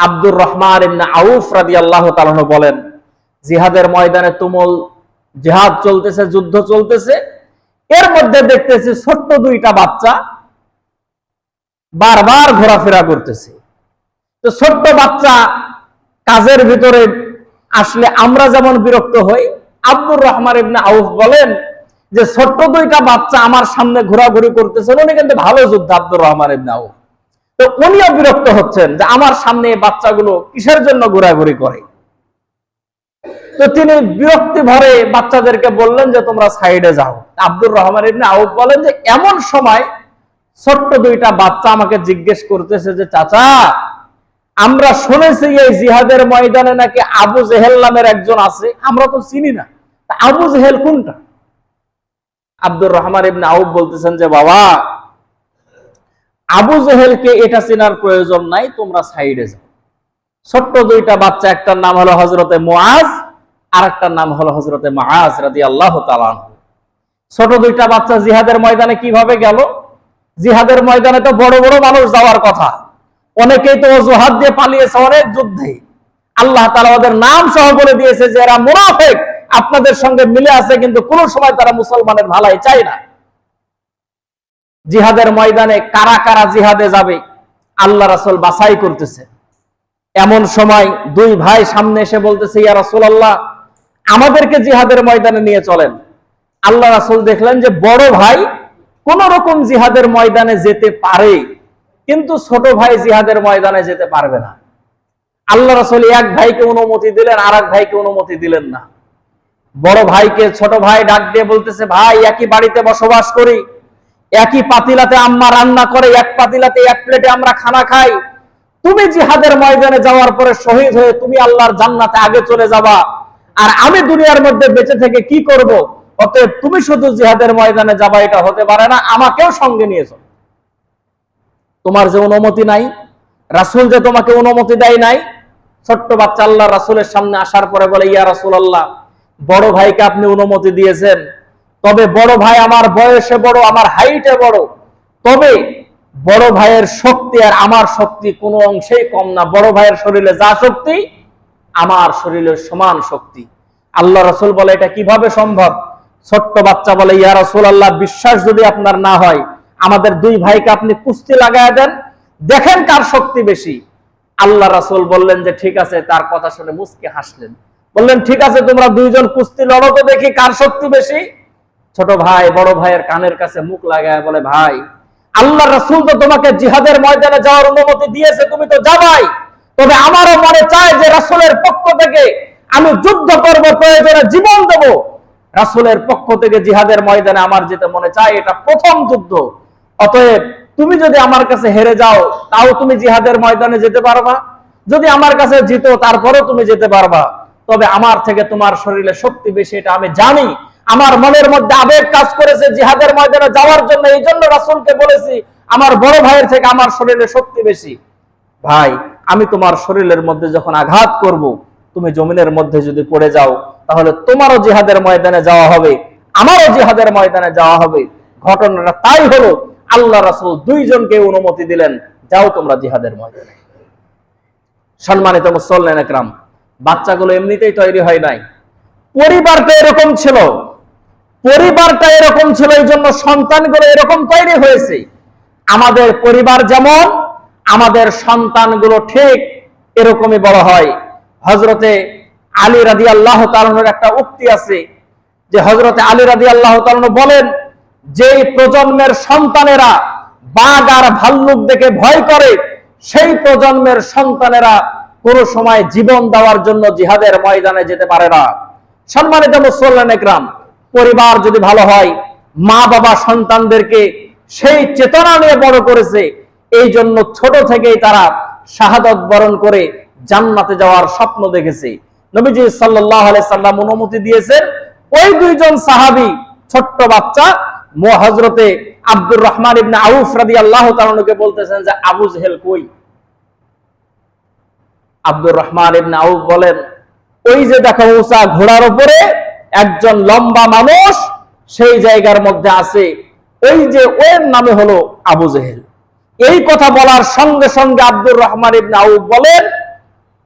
আব্দুর রহমান ইবনে আউফ রাদিয়াল্লাহু তাআলা বলেন, জিহাদের ময়দানে তুমুল জিহাদ চলতেছে, যুদ্ধ চলতেছে, এর মধ্যে দেখতেছি ছোট্ট 2টা বাচ্চা বারবার ঘোরাফেরা করতেছে। তো ছোট্ট বাচ্চা কাজের ভিতরে আসলে আমরা যেমন বিরক্ত হই, আব্দুর রহমান ইবনে আউফ বলেন যে ছোট্ট দুইটা বাচ্চা আমার সামনে ঘোরাঘুরি করতেছেন, উনি কিন্তু ভালো যোদ্ধা আব্দুর রহমান ইবনে আউফ, তো উনিও বিরক্ত হচ্ছেন যে আমার সামনে এই বাচ্চাগুলো কিসের জন্য ঘোরাঘুরি করে। তো তিনি বিরক্তি ভরে বাচ্চাদেরকে বললেন যে তোমরা সাইডে যাও। আব্দুর রহমান ইবনে আউফ বলেন যে এমন সময় ছোট্ট দুইটা বাচ্চা আমাকে জিজ্ঞেস করতেছে যে চাচা, আমরা শুনেছি এই জিহাদের ময়দানে নাকি আবু জেহেল নামের একজন আছে, আমরা তো চিনি না, আবু জেহেল কোনটা? আব্দুর রহমান ইবনে আউফ বলতেছেন যে বাবা, আবু জেহেলকে এটা চেনার প্রয়োজন নাই, তোমরা সাইডে যাও। ছোট্ট দুইটা বাচ্চা, একটার নাম হলো হযরতে মুআজ আর একটার নাম হলো হযরতে মাআজ রাদিয়াল্লাহু তাআলা আনহু। ছোট দুইটা বাচ্চা জিহাদের ময়দানে কিভাবে গেল? জিহাদের ময়দানে তো বড় বড় মানুষ যাওয়ার কথা, অনেকেই তো অজুহাত দিয়ে পালিয়েছে অনেক যুদ্ধে। আল্লাহ তাআলা ওদের নাম সহ বলে দিয়েছে যে এরা মুনাফিক, আপনাদের সঙ্গে মিলে আছে কিন্তু কোনো সময় তারা মুসলমানের ভালাই চায় না। জিহাদের ময়দানে কারা কারা জিহাদে যাবে আল্লাহ রাসূল বাছাই করতেছে। এমন সময় দুই ভাই সামনে এসে বলতেছে, ইয়া রাসূলুল্লাহ, আমাদেরকে জিহাদের ময়দানে নিয়ে চলেন। আল্লাহ রাসূল দেখলেন যে বড় ভাই কোন রকম জিহাদের ময়দানে যেতে পারে, কিন্তু ছোট ভাই জিহাদের ময়দানে যেতে পারবে না। আল্লাহ রাসূল এক ভাইকে অনুমতি দিলেন, আর এক ভাইকে অনুমতি দিলেন না। বড় ভাইকে ছোট ভাই ডাক দিয়ে বলতেছে, ভাই একই বাড়িতে বসবাস করি, একই পাতিলাতে আম্মা রান্না করে, এক পাতিলাতে এক প্লেটে আমরা খানা খাই। তুমি জিহাদের ময়দানে যাওয়ার পরে শহীদ হয়ে তুমি আল্লাহর জান্নাতে আগে চলে যাবা, আর আমি দুনিয়ার মধ্যে বেঁচে থেকে কি করব? অতএব তুমি শুধু জিহাদের ময়দানে যাবা এটা হতে পারে না, আমাকেও সঙ্গে নিয়ে চলো। তোমার যে অনুমতি নাই, রাসূল যে তোমাকে অনুমতি দেয় নাই। ছোট্ট বাচ্চা আল্লাহ রাসূলের সামনে আসার পরে বলে, ইয়া রাসূলুল্লাহ, বড় ভাইকে আপনি অনুমতি দিয়েছেন, তবে বড় ভাই আমার বয়সে বড়, আমার হাইটে বড়, তবে বড় ভাইয়ের শক্তি আর আমার শক্তি কোনো অংশেই কম না। বড় ভাইয়ের শরীরে যা শক্তি, আমার শরীরের সমান শক্তি। আল্লাহ রাসূল বলে, এটা কিভাবে সম্ভব? ছোট্ট বাচ্চা বলে, ইয়া রাসূলুল্লাহ, বিশ্বাস যদি আপনার না হয়, আমাদের দুই ভাইকে আপনি কুস্তি লাগায় দেন, দেখেন কার শক্তি বেশি। আল্লাহ রাসূল বললেন যে ঠিক আছে। তার কথা শুনে মুচকি হাসলেন, বললেন ঠিক আছে, তোমরা দুইজন কুস্তি লড়ো তো দেখি কার শক্তি বেশি। ছোট ভাই বড় ভাইয়ের কানের কাছে মুখ লাগায় বলে, ভাই, আল্লাহ রাসূল তো তোমাকে জিহাদের ময়দানে যাওয়ার অনুমতি দিয়েছে, তুমি তো যাবাই, তবে আমারও মনে চায় যে রাসূলের পক্ষ থেকে আমি যুদ্ধ করব, প্রয়োজনে জীবন দেব। রাসূলের পক্ষ থেকে জিহাদের ময়দানে আমার যেতে মনে চায়, এটা প্রথম যুদ্ধ। অতএব তুমি যদি আমার কাছে হেরে যাও, তাও তুমি জিহাদের ময়দানে যেতে পারবা, যদি আমার কাছে জিতো তারপরেও তুমি যেতে পারবা। তবে আমার থেকে তোমার শরীরে শক্তি বেশি, এটা আমি জানি। আমার মনের মধ্যে আবেগ কাজ করেছে জিহাদের ময়দানে যাওয়ার জন্য, এই জন্য রাসূলকে বলেছি আমার বড় ভাইয়ের থেকে আমার শরীরে শক্তি বেশি। ভাই, আমি তোমার শরীরের মধ্যে যখন আঘাত করব, তুমি জমিনের মধ্যে যদি পড়ে যাও, তাহলে তোমারও জিহাদের ময়দানে যাওয়া হবে, আমারও জিহাদের ময়দানে যাওয়া হবে। ঘটনাটা তাই হলো। আল্লাহ রাসূল দুইজনকে অনুমতি দিলেন, যাও তোমরা জিহাদের ময়দানে। সম্মানিত মুসল্লিন একরাম, বাচ্চাগুলো এমনিতেই তৈরি হয় নাই, পরিবারটা এরকম ছিল, এই জন্য সন্তানগুলো এরকম তৈরি হয়েছে। আমাদের পরিবার যেমন, আমাদের সন্তানগুলো ঠিক এরকমই বড় হয়। হযরতে আলী রাদিয়াল্লাহু তাআলার একটা উক্তি আছে যে হযরতে আলী রাদিয়াল্লাহু তাআলা বলেন, যেই প্রজন্মের সন্তানেরা বাঘ আর ভাল্লুক দেখে ভয় করে, সেই প্রজন্মের সন্তানেরা কোনো সময় জীবন দেওয়ার জন্য জিহাদের ময়দানে যেতে পারে না। সম্মানিত মুসল্লিন একরাম, পরিবার যদি ভালো হয়, মা বাবা সন্তানদেরকে সেই চেতনা নিয়ে বড় করেছে, এই জন্য ছোট থেকেই তারা শাহাদাত বরণ করে জান্নাতে যাওয়ার স্বপ্ন দেখেছে। নবীজি সাল্লাল্লাহু আলাইহি সাল্লাম অনুমতি দিয়েছেন ওই দুইজন সাহাবী, ছোট্ট বাচ্চা হযরতে আব্দুর রহমান ইবনে আউফ রাদিয়াল্লাহু তাআলাকে বলতেছেন যে আবু জেহেল কই? আব্দুর রহমান ইবনে আউফ বলেন, ওই যে দেখো উঁচা ঘোড়ার উপরে একজন লম্বা মানুষ সেই জায়গার মধ্যে আছে, ওই যে ওর নামে হলো আবু জেহেল। এই কথা বলার সঙ্গে সঙ্গে আব্দুর রহমান ইবনে আউফ বলেন,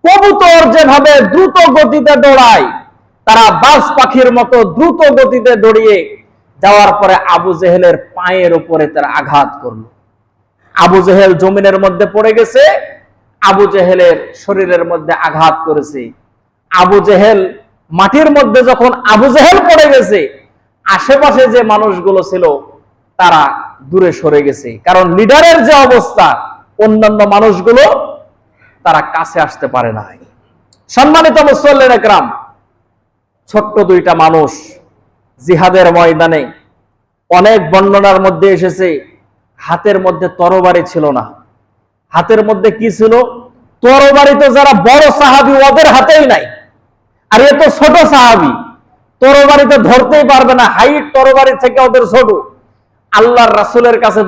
কবুতর যেভাবে দ্রুত গতিতে দৌড়ায়, তারা বাজ পাখির মতো দ্রুত গতিতে দৌড়িয়ে যাওয়ার পরে আবু জেহেলের পায়ের উপরে তারা আঘাত করলো। আবু জেহেল জমিনের মধ্যে পড়ে গেছে, আবু জেহেলের শরীরের মধ্যে আঘাত করেছে। আবু জেহেল মাটির মধ্যে যখন আবু জেহেল পড়ে গেছে, আশেপাশে যে মানুষগুলো ছিল তারা দূরে সরে গেছে, কারণ লিডারের যে অবস্থা অন্যান্য মানুষগুলো তারা কাছে আসতে পারে নাই। সম্মানিত মুসল্লিন একরাম, ছোট্ট দুইটা মানুষ জিহাদের ময়দানে, অনেক বর্ণনার মধ্যে এসেছে হাতের মধ্যে তরবারি ছিল না। হাতের মধ্যে কি ছিল? তরবারি তো যারা বড় সাহাবী ওদের হাতেই নাই, আর এ তো ছোট সাহাবী, তরবারি তো ধরতেই পারবে না, হাইট তরবারি থেকে ওদের ছোট। আল্লাহর রাসূলের কাছে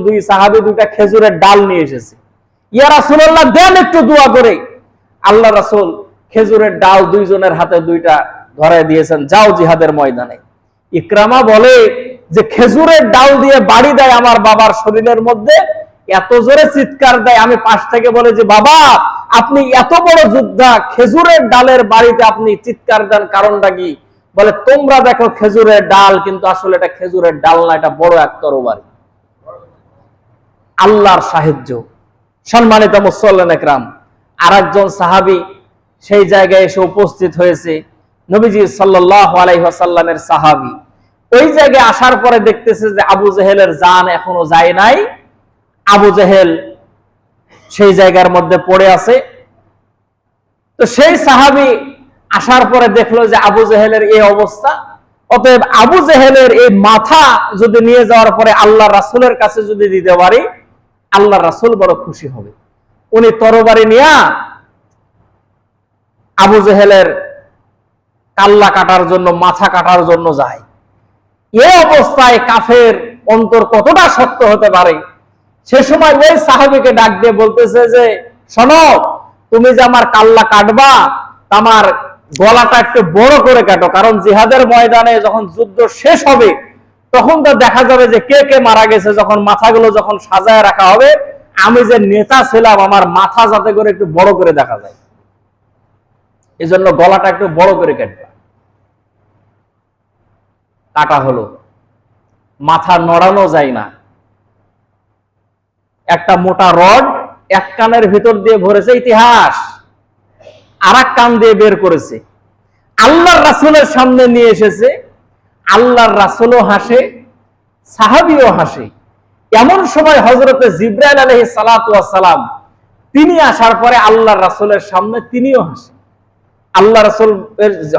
দুই সাহাবী দুইটা খেজুরের ডাল নিয়ে এসেছে। ইয়া রাসূলুল্লাহ, দেন একটু দোয়া করে। আল্লাহ রাসূল খেজুরের ডাল দুইজনের হাতে দুইটা ধরায় দিয়েছেন, যাও জিহাদের ময়দানে। ইকরামা বলে যে খেজুরের ডাল দিয়ে বাড়ি দেয় আমার বাবার শরীরের মধ্যে, এত জোরে চিৎকার দেয়, আমি পাশ থেকে বলে যে বাবা, আপনি এত বড় যোদ্ধা, খেজুরের ডালের বাড়িতে আপনি চিৎকার দেন, কারণটা কি? বলে তোমরা দেখো খেজুরের ডাল, কিন্তু আসলে এটা খেজুরের ডাল না, এটা বড় এক তরবারি। আল্লাহর সাহায্য। সম্মানিত মুসল্লিন একরাম, আরেকজন সাহাবী সেই জায়গায় এসে উপস্থিত হয়েছে, নবীজি সাল্লাল্লাহু আলাইহি ওয়াসাল্লামের সাহাবী। ওই জায়গায় আসার পরে দেখতেছে যে আবু জেহেলের জান এখনো যায় নাই, আবু জেহেল সেই জায়গার মধ্যে পড়ে আছে। তো সেই সাহাবী আসার পরে দেখলো যে আবু জেহেলের এই অবস্থা, অতএব আবু জেহেলের এই মাথা যদি নিয়ে যাওয়ার পরে আল্লাহ রাসূলের কাছে যদি দিতে পারি, আল্লাহ রাসূল বড় খুশি হবে। উনি তরবারি নিয়ে আবু জেহেলের কাল্লা কাটার জন্য, মাথা কাটার জন্য যায়। এই অবস্থায় কাফের অন্তর কতটা শক্ত হতে পারে, সে সময় ওই সাহাবীকে ডাক দিয়ে বলতেছে যে শোনো, তুমি যে আমার কাল্লা কাটবা, আমার গলাটা একটু বড় করে কাটো, কারণ জিহাদের ময়দানে যখন যুদ্ধ শেষ হবে তখন তো দেখা যাবে যে কে কে মারা গেছে। যখন মাথাগুলো যখন সাজায় রাখা হবে, আমি যে নেতা ছিলাম আমার মাথা যাতে করে একটু বড় করে দেখা যায়, এই জন্য গলাটা একটু বড় করে কাটবা। কাটা হলো, মাথা নড়ানো যায় না, একটা মোটা রড এক কানের ভিতর দিয়ে ভরেছে ইতিহাস, আর এক কান দিয়ে বের করেছে, আল্লাহর রাসূলের সামনে নিয়ে এসেছে। আল্লাহর রাসূলও হাসে, সাহাবীও হাসে। এমন সময় হযরতে জিবরাইল আলাইহিস সালাতু ওয়াস সালাম তিনি আসার পরে আল্লাহর রাসূলের সামনে তিনিও হাসে। আল্লাহ রাসূল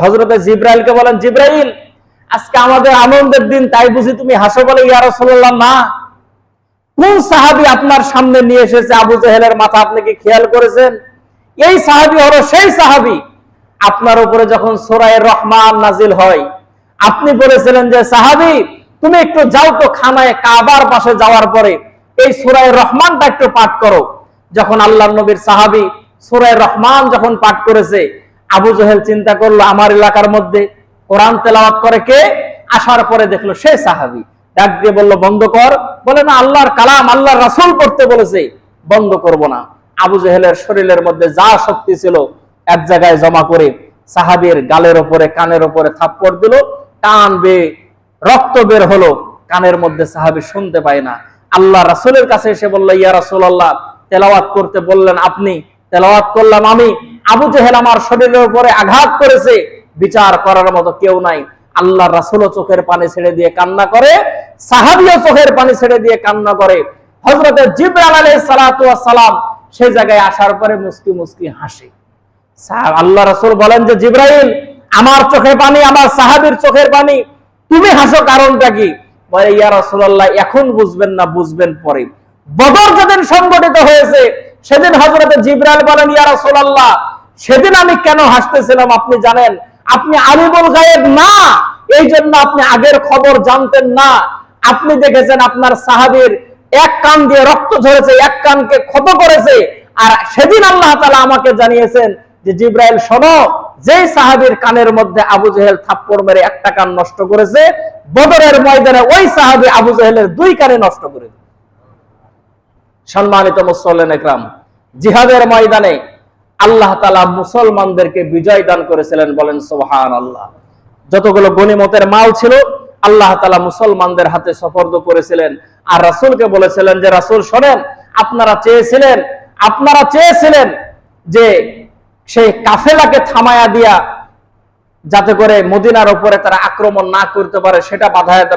হযরতে জিবরাইলকে বলেন, জিবরাইল, আজকে আমাদের আনন্দের দিন, তাই বুঝি তুমি হাসো? বলে, ইয়া রাসূলুল্লাহ, না। কোন সাহাবী আপনার সামনে নিয়ে এসেছে আবু জেহেলের মাথা, আপনি কি খেয়াল করেছেন? এই সাহাবী হলো সেই সাহাবী আপনার উপরে যখন সূরা রহমান নাজিল হয়, আপনি বলেছিলেন যে সাহাবী তুমি একটু যাও তো খানায়, কাবার পাশে যাওয়ার পরে এই সূরা রহমানটা একটু পাঠ করো। যখন আল্লাহর নবীর সাহাবী সূরা রহমান যখন পাঠ করেছে, আবু জেহেল চিন্তা করলো আমার এলাকার মধ্যে কোরআন তেলাওয়াত করে কে? আসার পরে দেখলো সে সাহাবী, ডাক দিয়ে বলল বন্ধ কর। বলে না, আল্লাহর কালাম, আল্লাহর রাসূল পড়তে বলেছে, বন্ধ করব না। আবু জেহেলের শরীরের মধ্যে যা শক্তি ছিল এক জায়গায় জমা করে সাহাবীর গালের উপরে, কানের উপরে থাপ্পড় দিল, কান বেয়ে রক্ত বের হলো, কানের মধ্যে সাহাবী শুনতে পায় না। আল্লাহ রাসূলের কাছে এসে বলল, ইয়া রাসূলুল্লাহ, তেলাওয়াত করতে বললেন আপনি, তেলাওয়াত করলাম আমি। আবু জেহেল আমার শরীরের উপরে আঘাত করেছে, বিচার করার মতো কেউ নাই। আল্লাহর রাসূলও চোখের পানি ছেড়ে দিয়ে কান্না করে, সাহাবীও চোখের পানি ছেড়ে দিয়ে কান্না করে। হযরতে জিবরাইল আলাইহিস সালাতু ওয়াস সালাম সেই জায়গায় আসার পরে মুস্কি মুস্কি হাসে। আল্লাহ রাসূল বলেন যে জিবরাইল, আমার চোখের পানি, আমার সাহাবীর চোখের পানি, তুমি হাসো কারণটা কি? বলে, ইয়া রাসূলুল্লাহ, এখন বুঝবেন না, বুঝবেন পরে। বদর যেদিন সংগঠিত হয়েছে সেদিন হযরতে জিবরাইল বলেন, ইয়া রাসূলুল্লাহ, সেদিন আমি কেন হাসতেছিলাম আপনি জানেন? আপনি আলিমুল গায়েব না, এই জন্য আপনি আগের খবর জানতেন না। আপনি দেখেছেন আপনার সাহাবীর এক কান দিয়ে রক্ত ঝরেছে, এক কানকে ক্ষত করেছে, আর সেদিন আল্লাহ তাআলা আমাকে জানিয়েছেন যে জিবরাইল শোনো, যেই সাহাবীর কানের মধ্যে আবু জেহেল থাপ্পড় মেরে একটা কান নষ্ট করেছে, বদরের ময়দানে ওই সাহাবী আবু জেহেলের দুই কানে নষ্ট করে দিল। সম্মানিত মুসল্লিন একরাম, জিহাদের ময়দানে আল্লাহ তাআলা মুসলমানদেরকে বিজয় দান করেছিলেন, বলেন সুবহানাল্লাহ। যতগুলো গনিমতের মাল ছিল আল্লাহ তাআলা মুসলমানদের হাতে সুপর্দ করেছিলেন। আর রাসূলকে বলেছিলেন যে রাসূল শোনেন, আপনারা চেয়েছিলেন যে সেই কাফেলাকে থামায়া দিয়া যাতে করে মদিনার উপরে তারা আক্রমণ না করতে পারে সেটা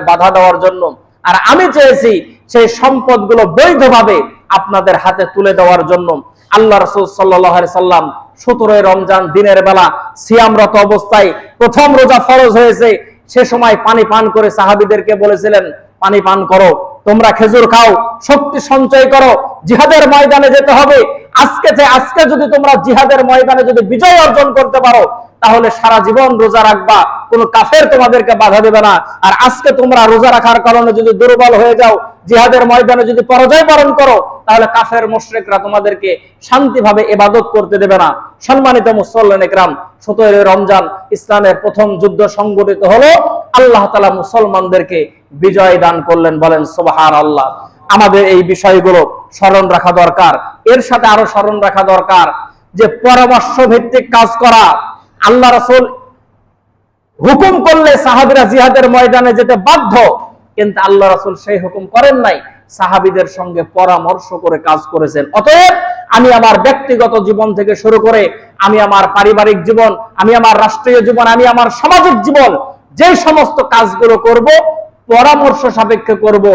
বাধা দেওয়ার জন্য। আর আমি চেয়েছি সেই সম্পদগুলো বৈধভাবে আপনাদের হাতে তুলে দেওয়ার জন্য। আল্লাহ রাসূল সাল্লাল্লাহু আলাইহি সাল্লাম 17 রমজান দিনের বেলা সিয়ামরত অবস্থায় প্রথম রোজা ফরজ হয়েছে, সে সময় পানি পান করে সাহাবীদেরকে বলেছিলেন, পানি পান করো, তোমরা খেজুর খাও, শক্তি সঞ্চয় করো, জিহাদের ময়দানে যেতে হবে। আজকে যদি তোমরা জিহাদের ময়দানে যদি বিজয় অর্জন করতে পারো তাহলে সারা জীবন রোজা রাখবা, কোন কাফের তোমাদেরকে বাধা দেবে না। আর আজকে তোমরা রোজা রাখার কারণে যদি দুর্বল হয়ে যাও, জিহাদের ময়দানে যদি পরাজয় বরণ করো, তাহলে কাফের মুশরিকরা তোমাদেরকে শান্তিভাবে ইবাদত করতে দেবে না। সম্মানিত মুসল্লিন ইকরাম, 17 রমজান ইসলামের প্রথম যুদ্ধ সংগঠিত হলো, আল্লাহ তাআলা মুসলমানদেরকে বিজয় দান করলেন। বলেন সুবহানাল্লাহ। আমাদের এই বিষয়গুলো স্মরণ রাখা দরকার। এর সাথে আরো স্মরণ রাখা দরকার যে পরামর্শ ভিত্তিক কাজ করা। আল্লাহ রাসূল হুকুম করলে সাহাবীরা জিহাদের ময়দানে যেতে বাধ্য, কিন্তু আল্লাহ রাসূল সেই হুকুম করেন নাই, সাহাবীদের সঙ্গে পরামর্শ করে কাজ করেছেন। অতএব আমি আমার ব্যক্তিগত জীবন থেকে শুরু করে আমি আমার পারিবারিক জীবন, আমি আমার রাষ্ট্রীয় জীবন, আমি আমার সামাজিক জীবন, যে সমস্ত কাজগুলো করব পরামর্শ সাপেক্ষে করব।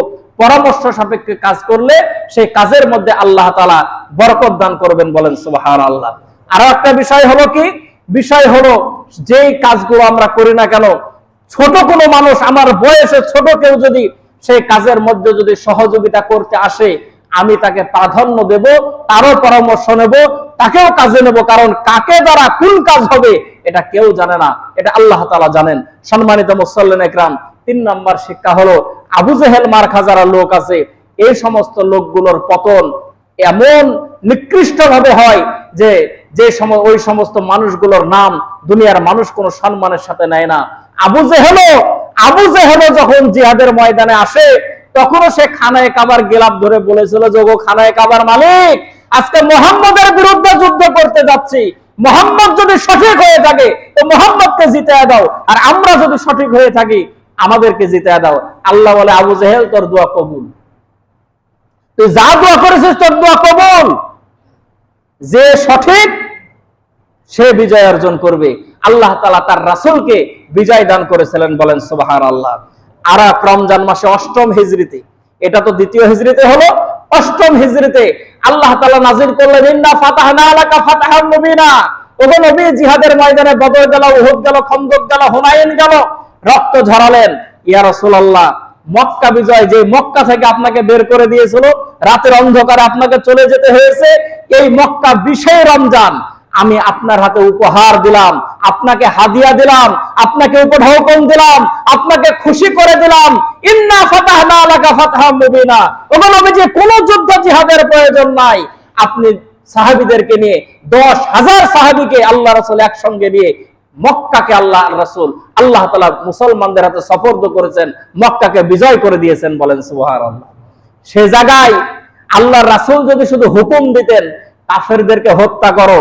পরামর্শ সাপেক্ষে কাজ করলে সেই কাজের মধ্যে আল্লাহ তাআলা বরকত দান করবেন। বলেন সুবহানাল্লাহ। আরো একটা বিষয় হলো কি, বিষয় হলো যেই কাজগুলো আমরা করি না কেন, ছোট কোনো মানুষ, আমার বয়সে ছোট কেউ যদি সেই কাজের মধ্যে যদি সহযোগিতা করতে আসে, আমি তাকে প্রাধান্য দেব, তারও পরামর্শ নেব, তাকেও কাজে নেব। কারণ কাকে দ্বারা কোন কাজ হবে এটা কেউ জানে না, এটা আল্লাহ তাআলা জানেন। সম্মানিত মুসল্লিন ইকরাম, 3 নম্বর শিক্ষা হলো আবু জেহেল মার্কা যারা লোক আছে, এই সমস্ত লোকগুলোর পতন এমন নিকৃষ্ট ভাবে হয় যে ওই সমস্ত মানুষগুলোর নাম দুনিয়ার মানুষ কোনো সম্মানের সাথে নেয় না। আবু জেহেলও যখন জিহাদের ময়দানে আসে তখনও সে খানায়ে কাবার গিলাফ ধরে বলেছিল যে গো খানায়ে কাবার মালিক, আজকে মুহাম্মদের বিরুদ্ধে যুদ্ধ করতে যাচ্ছি, মুহাম্মদ যদি সঠিক হয়ে থাকে তো মুহাম্মদকে জিতায় দাও, আর আমরা যদি সঠিক হয়ে থাকি আমাদেরকে জিতায় দাও। আল্লাহ বলে, আবু জেহেল তোর দোয়া কবুল, তুই যা দোয়া করেছিস তোর দোয়া কবুল, যে সঠিক সে বিজয় অর্জন করবে। আল্লাহ তাআলা তার রাসূলকে বিজয় দান করেছিলেন। বলেন সুবহানাল্লাহ। আর রমজান মাসে 8ম হিজরিতে, এটা তো 2য় হিজরিতে হলো, 8ম হিজরিতে আল্লাহ তাআলা নাযিল করলেন, ইন্না ফাতাহনা লাকা ফাতহাম মুবিনা। ওগো নবী, জিহাদের ময়দানে বদর গেল, উহুদ গেল, খন্দক গেল, হুনাইন গেল, রক্ত ঝরালেন। ইয়া রাসূলুল্লাহ, মক্কা বিজয়, যে মক্কা থেকে আপনাকে বের করে দিয়েছিল, রাতের অন্ধকারে আপনাকে চলে যেতে হয়েছে, এই মক্কা 20 রমজান আমি আপনার হাতে উপহার দিলাম, আপনাকে হাদিয়া দিলাম, আপনাকে উপঢৌকন দিলাম, আপনাকে খুশি করে দিলাম। ইন্না ফাতাহনা লাকা ফাতহাম মুবিনা। ওগো নবীজি, কোনো যুদ্ধ জিহাদের প্রয়োজন নাই। আপনি সাহাবীদেরকে নিয়ে 10,000 সাহাবীকে আল্লাহ রাসূল একসঙ্গে নিয়ে মক্কাকে আল্লাহ তাআলা মুসলমানদের হাতে সুপর্দ করেছেন, মক্কাকে বিজয় করে দিয়েছেন। বলেন সুবহানাল্লাহ। সে জায়গায় আল্লাহর রাসূল যদি শুধু হুকুম দিতেন কাফেরদেরকে হত্যা করো,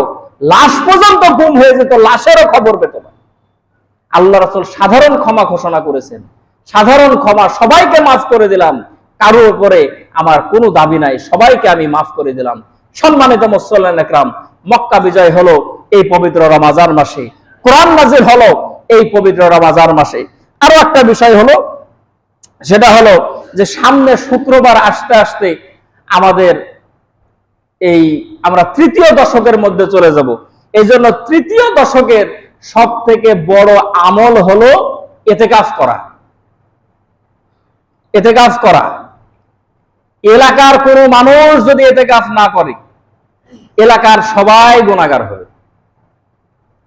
লাশ পর্যন্ত গুম হয়ে যেত, লাশেরও খবর পেত না। আল্লাহ রাসূল সাধারণ ক্ষমা ঘোষণা করেছেন, সাধারণ ক্ষমা, সবাইকে মাফ করে দিলাম, কারোর উপরে আমার কোনো দাবি নাই, সবাইকে আমি মাফ করে দিলাম। সম্মানিত মুসল্লিন ইকরাম, মক্কা বিজয় হলো এই পবিত্র রমজান মাসে, কোরআন নাযিল হলো এই পবিত্র রমজান মাসে। আরো একটা বিষয় হলো, সেটা হলো যে সামনে শুক্রবার আসতে আসতে আমাদের আমরা 3য় দশকের মধ্যে চলে যাব। এই জন্য 3য় দশকের সব থেকে বড় আমল হলো ইতিকাফ করা। ইতিকাফ করা, এলাকার কোন মানুষ যদি ইতিকাফ না করে এলাকার সবাই গুনাহগার হবে।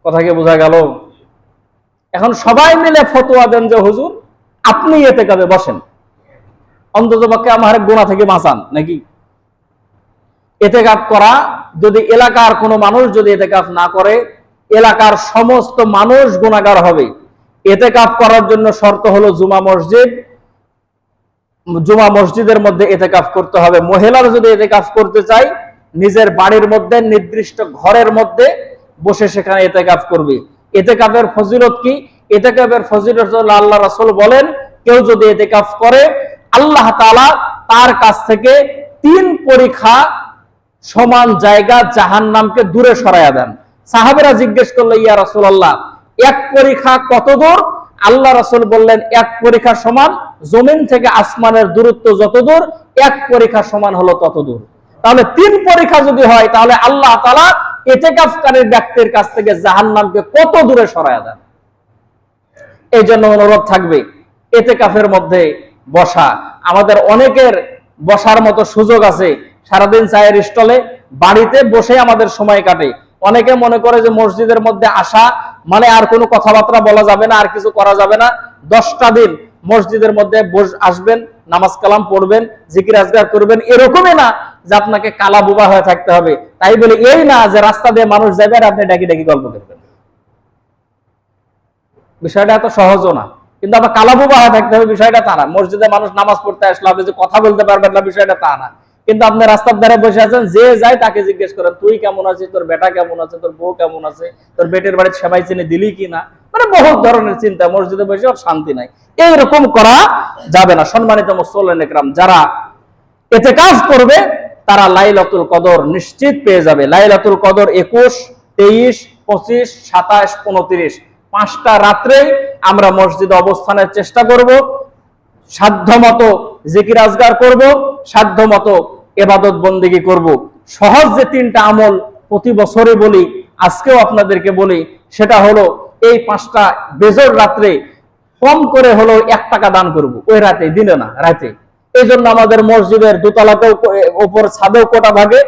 কথা কি বোঝা গেল? এখন সবাই মিলে ফতোয়া দেন যে হুজুর আপনি ইতিকাফে বসেন, অন্ততপক্ষে আমার গুনাহ থেকে বাঁচান নাকি। ইতিকাফ করা, যদি এলাকার কোনো মানুষ যদি ইতিকাফ না করে এলাকার সমস্ত মানুষ গুনাহগার হবে। ইতিকাফ করার জন্য শর্ত হলো জুমা মসজিদের মধ্যে ইতিকাফ করতে হবে। মহিলারা যদি ইতিকাফ করতে চায় নিজের বাড়ির মধ্যে নির্দিষ্ট ঘরের মধ্যে বসে সেখানে ইতিকাফ করবে। ইতিকাফের ফজিলত কি? ইতিকাফের ফজিলত হলো আল্লাহ রাসূল বলেন, কেউ যদি ইতিকাফ করে আল্লাহ তাআলা তার কাছ থেকে 3 পরিখা সমান জায়গা জাহান্নামকে দূরে সরাইয়া দেন। সাহাবেরা জিজ্ঞেস করলো, ইয়া রাসূলুল্লাহ, এক পরীক্ষা কত দূর? আল্লাহ রাসূল বললেন, এক পরীক্ষা সমান জমিন থেকে আসমানের দূরত্ব যত দূর, এক পরীক্ষা সমান হলো তত দূর। তাহলে 3 পরীক্ষা যদি হয়, তাহলে আল্লাহ তাআলা ইতিকাফকারী ব্যক্তির কাছ থেকে জাহান্নামকে কত দূরে সরায়া দেন। এই জন্য অনুরোধ থাকবে, ইতিকাফের মধ্যে বসা। আমাদের অনেকের বসার মতো সুযোগ আছে, সারাদিন চায়ের স্টলে বাড়িতে বসে আমাদের সময় কাটে। অনেকে মনে করে যে মসজিদের মধ্যে আসা মানে আর কোনো কথাবার্তা বলা যাবে না, আর কিছু করা যাবে না। 10টা দিন মসজিদের মধ্যে আসবেন, নামাজ কালাম পড়বেন, জিকির আজকার করবেন, এরকমই না যে আপনাকে কালা বোবা হয়ে থাকতে হবে। তাই বলে এই না যে রাস্তা দিয়ে মানুষ যাবে আর আপনি ডাকি ডাকি গল্প করবেন। বিষয়টা এত সহজও না, কিন্তু আবার কালা বোবা হয়ে থাকতে হবে বিষয়টা তা না। মসজিদে মানুষ নামাজ পড়তে আসলে আপনি যে কথা বলতে পারবেন না বিষয়টা তা না, কিন্তু আপনি রাস্তার ধারে বসে আছেন, যে যায় তাকে জিজ্ঞেস করেন, তুই কেমন আছিস, তোর বেটা কেমন আছে, তোর বউ কেমন আছে, তোর বেটের বাড়ির সেবাই চিনি দিলি কিনা, মানে বহুত ধরনের চিন্তা। মসজিদে বসে আর শান্তি নাই। এইরকম করা যাবে না। সম্মানিত মুসল্লিন ইকরাম, যারা ইতিকাফ করবে তারা লাইলাতুল কদর নিশ্চিত পেয়ে যাবে। লাইলাতুল কদর 21, 23, 25, 27, 29 5টা রাত্রেই আমরা মসজিদে অবস্থানের চেষ্টা করব, সাধ্যমতো জিকির আজগার করব, সাধ্যমতো ইবাদত বন্দেগী করব। সহজ যে 3টা আমল প্রতি বছরে বলি, আজকেও আপনাদেরকে বলি, সেটা হলো এই 5টা বেজর রাত্রে কম করে হলো 1 টাকা দান করব। ওই রাতে, দিনে না, রাতে। এই জন্য আমাদের মসজিদের দোতলাতেও উপর ছাদেও কোটা থাকে,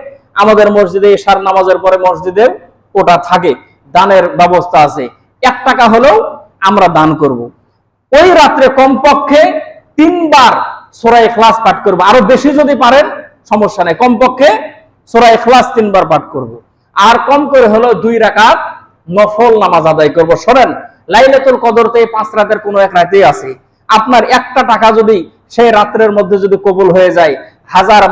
আমাদের মসজিদে ইশার নামাজের পরে মসজিদের কোটা থাকে, দানের ব্যবস্থা আছে। 1 টাকা হলেও আমরা দান করব। ওই রাত্রে কমপক্ষে 3 বার সূরা ইখলাস পাঠ করব। আরো বেশি যদি পারেন সমস্যা নেই, কমপক্ষে সূরা ইখলাস 3 বার পাঠ করব। আর কম করে হলো 2 রাকাত নফল নামাজ আদায় করব। শোনেন, লাইলাতুল কদর তো এই 5 রাতের কোনো এক রাতেই আছে। আপনার 1টা টাকা যদি সেই রাত্রের মধ্যে যদি কবুল হয়ে যায়, 1000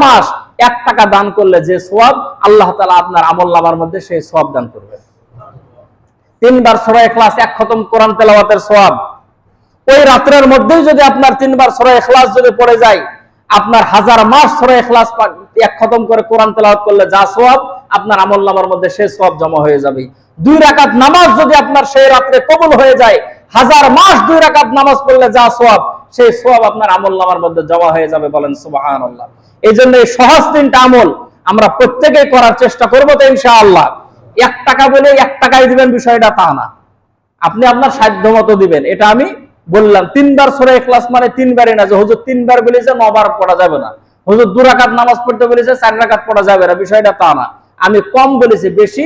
মাস 1 টাকা দান করলে যে সওয়াব, আল্লাহ তাআলা আপনার আমলনামার মধ্যে সেই সওয়াব দান করবেন। 3 বার সূরা ইখলাস, 1 খতম কোরআন তেলাওয়াতের সওয়াব। ওই রাত্রের মধ্যেই যদি আপনার 3 বার সূরা ইখলাস যদি পড়ে যায়, আপনার 1000 মাস সূরা ইখলাস 1 খতম করে কোরআন তেলাওয়াত করলে যা সওয়াব, আপনার আমলনামার মধ্যে সেই সওয়াব জমা হয়ে যাবে। 2 রাকাত নামাজ যদি আপনার সেই রাত্রে কবুল হয়ে যায়, 1000 মাস 2 রাকাত নামাজ পড়লে যা সওয়াব, সেই সওয়াব আপনার আমলনামার মধ্যে জমা হয়ে যাবে। বলেন সুবহানাল্লাহ। এই জন্য এই সহজ 3টা আমল আমরা প্রত্যেকেই করার চেষ্টা করব তো ইনশাআল্লাহ। 1 টাকা বলে 1 টাকাই দিবেন বিষয়টা তা না, আপনি আপনার সাধ্যমতো দিবেন। এটা আমি বললাম। 3 বার সূরা ইখলাস মানে 3 বারই না যে হুজুর 3 বার বলেছে 9 বার পড়া যাবে না, হুজুর 2 রাকাত নামাজ পড়তে বলেছে 4 রাকাত পড়া যাবে না, বিষয়টা তা না। আমি কম বলেছি, বেশি,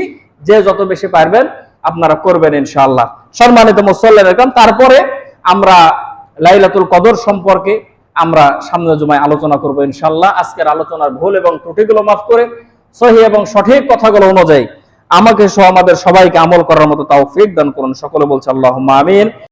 যে যত বেশি পারবেন আপনারা করবেন ইনশাআল্লাহ। সম্মানিত মুসল্লিন ইকরাম, তারপরে আমরা লাইলাতুল কদর সম্পর্কে আমরা সামনের জুমায় আলোচনা করব ইনশাআল্লাহ। আজকের আলোচনার ভুল এবং ত্রুটিগুলো মাফ করে সহিহ এবং সঠিক কথাগুলো অনুযায়ী আমাকে সহ আমাদের সবাইকে আমল করার মতো তৌফিক দান করুন। সকলে বলছে আল্লাহুম্মা আমিন।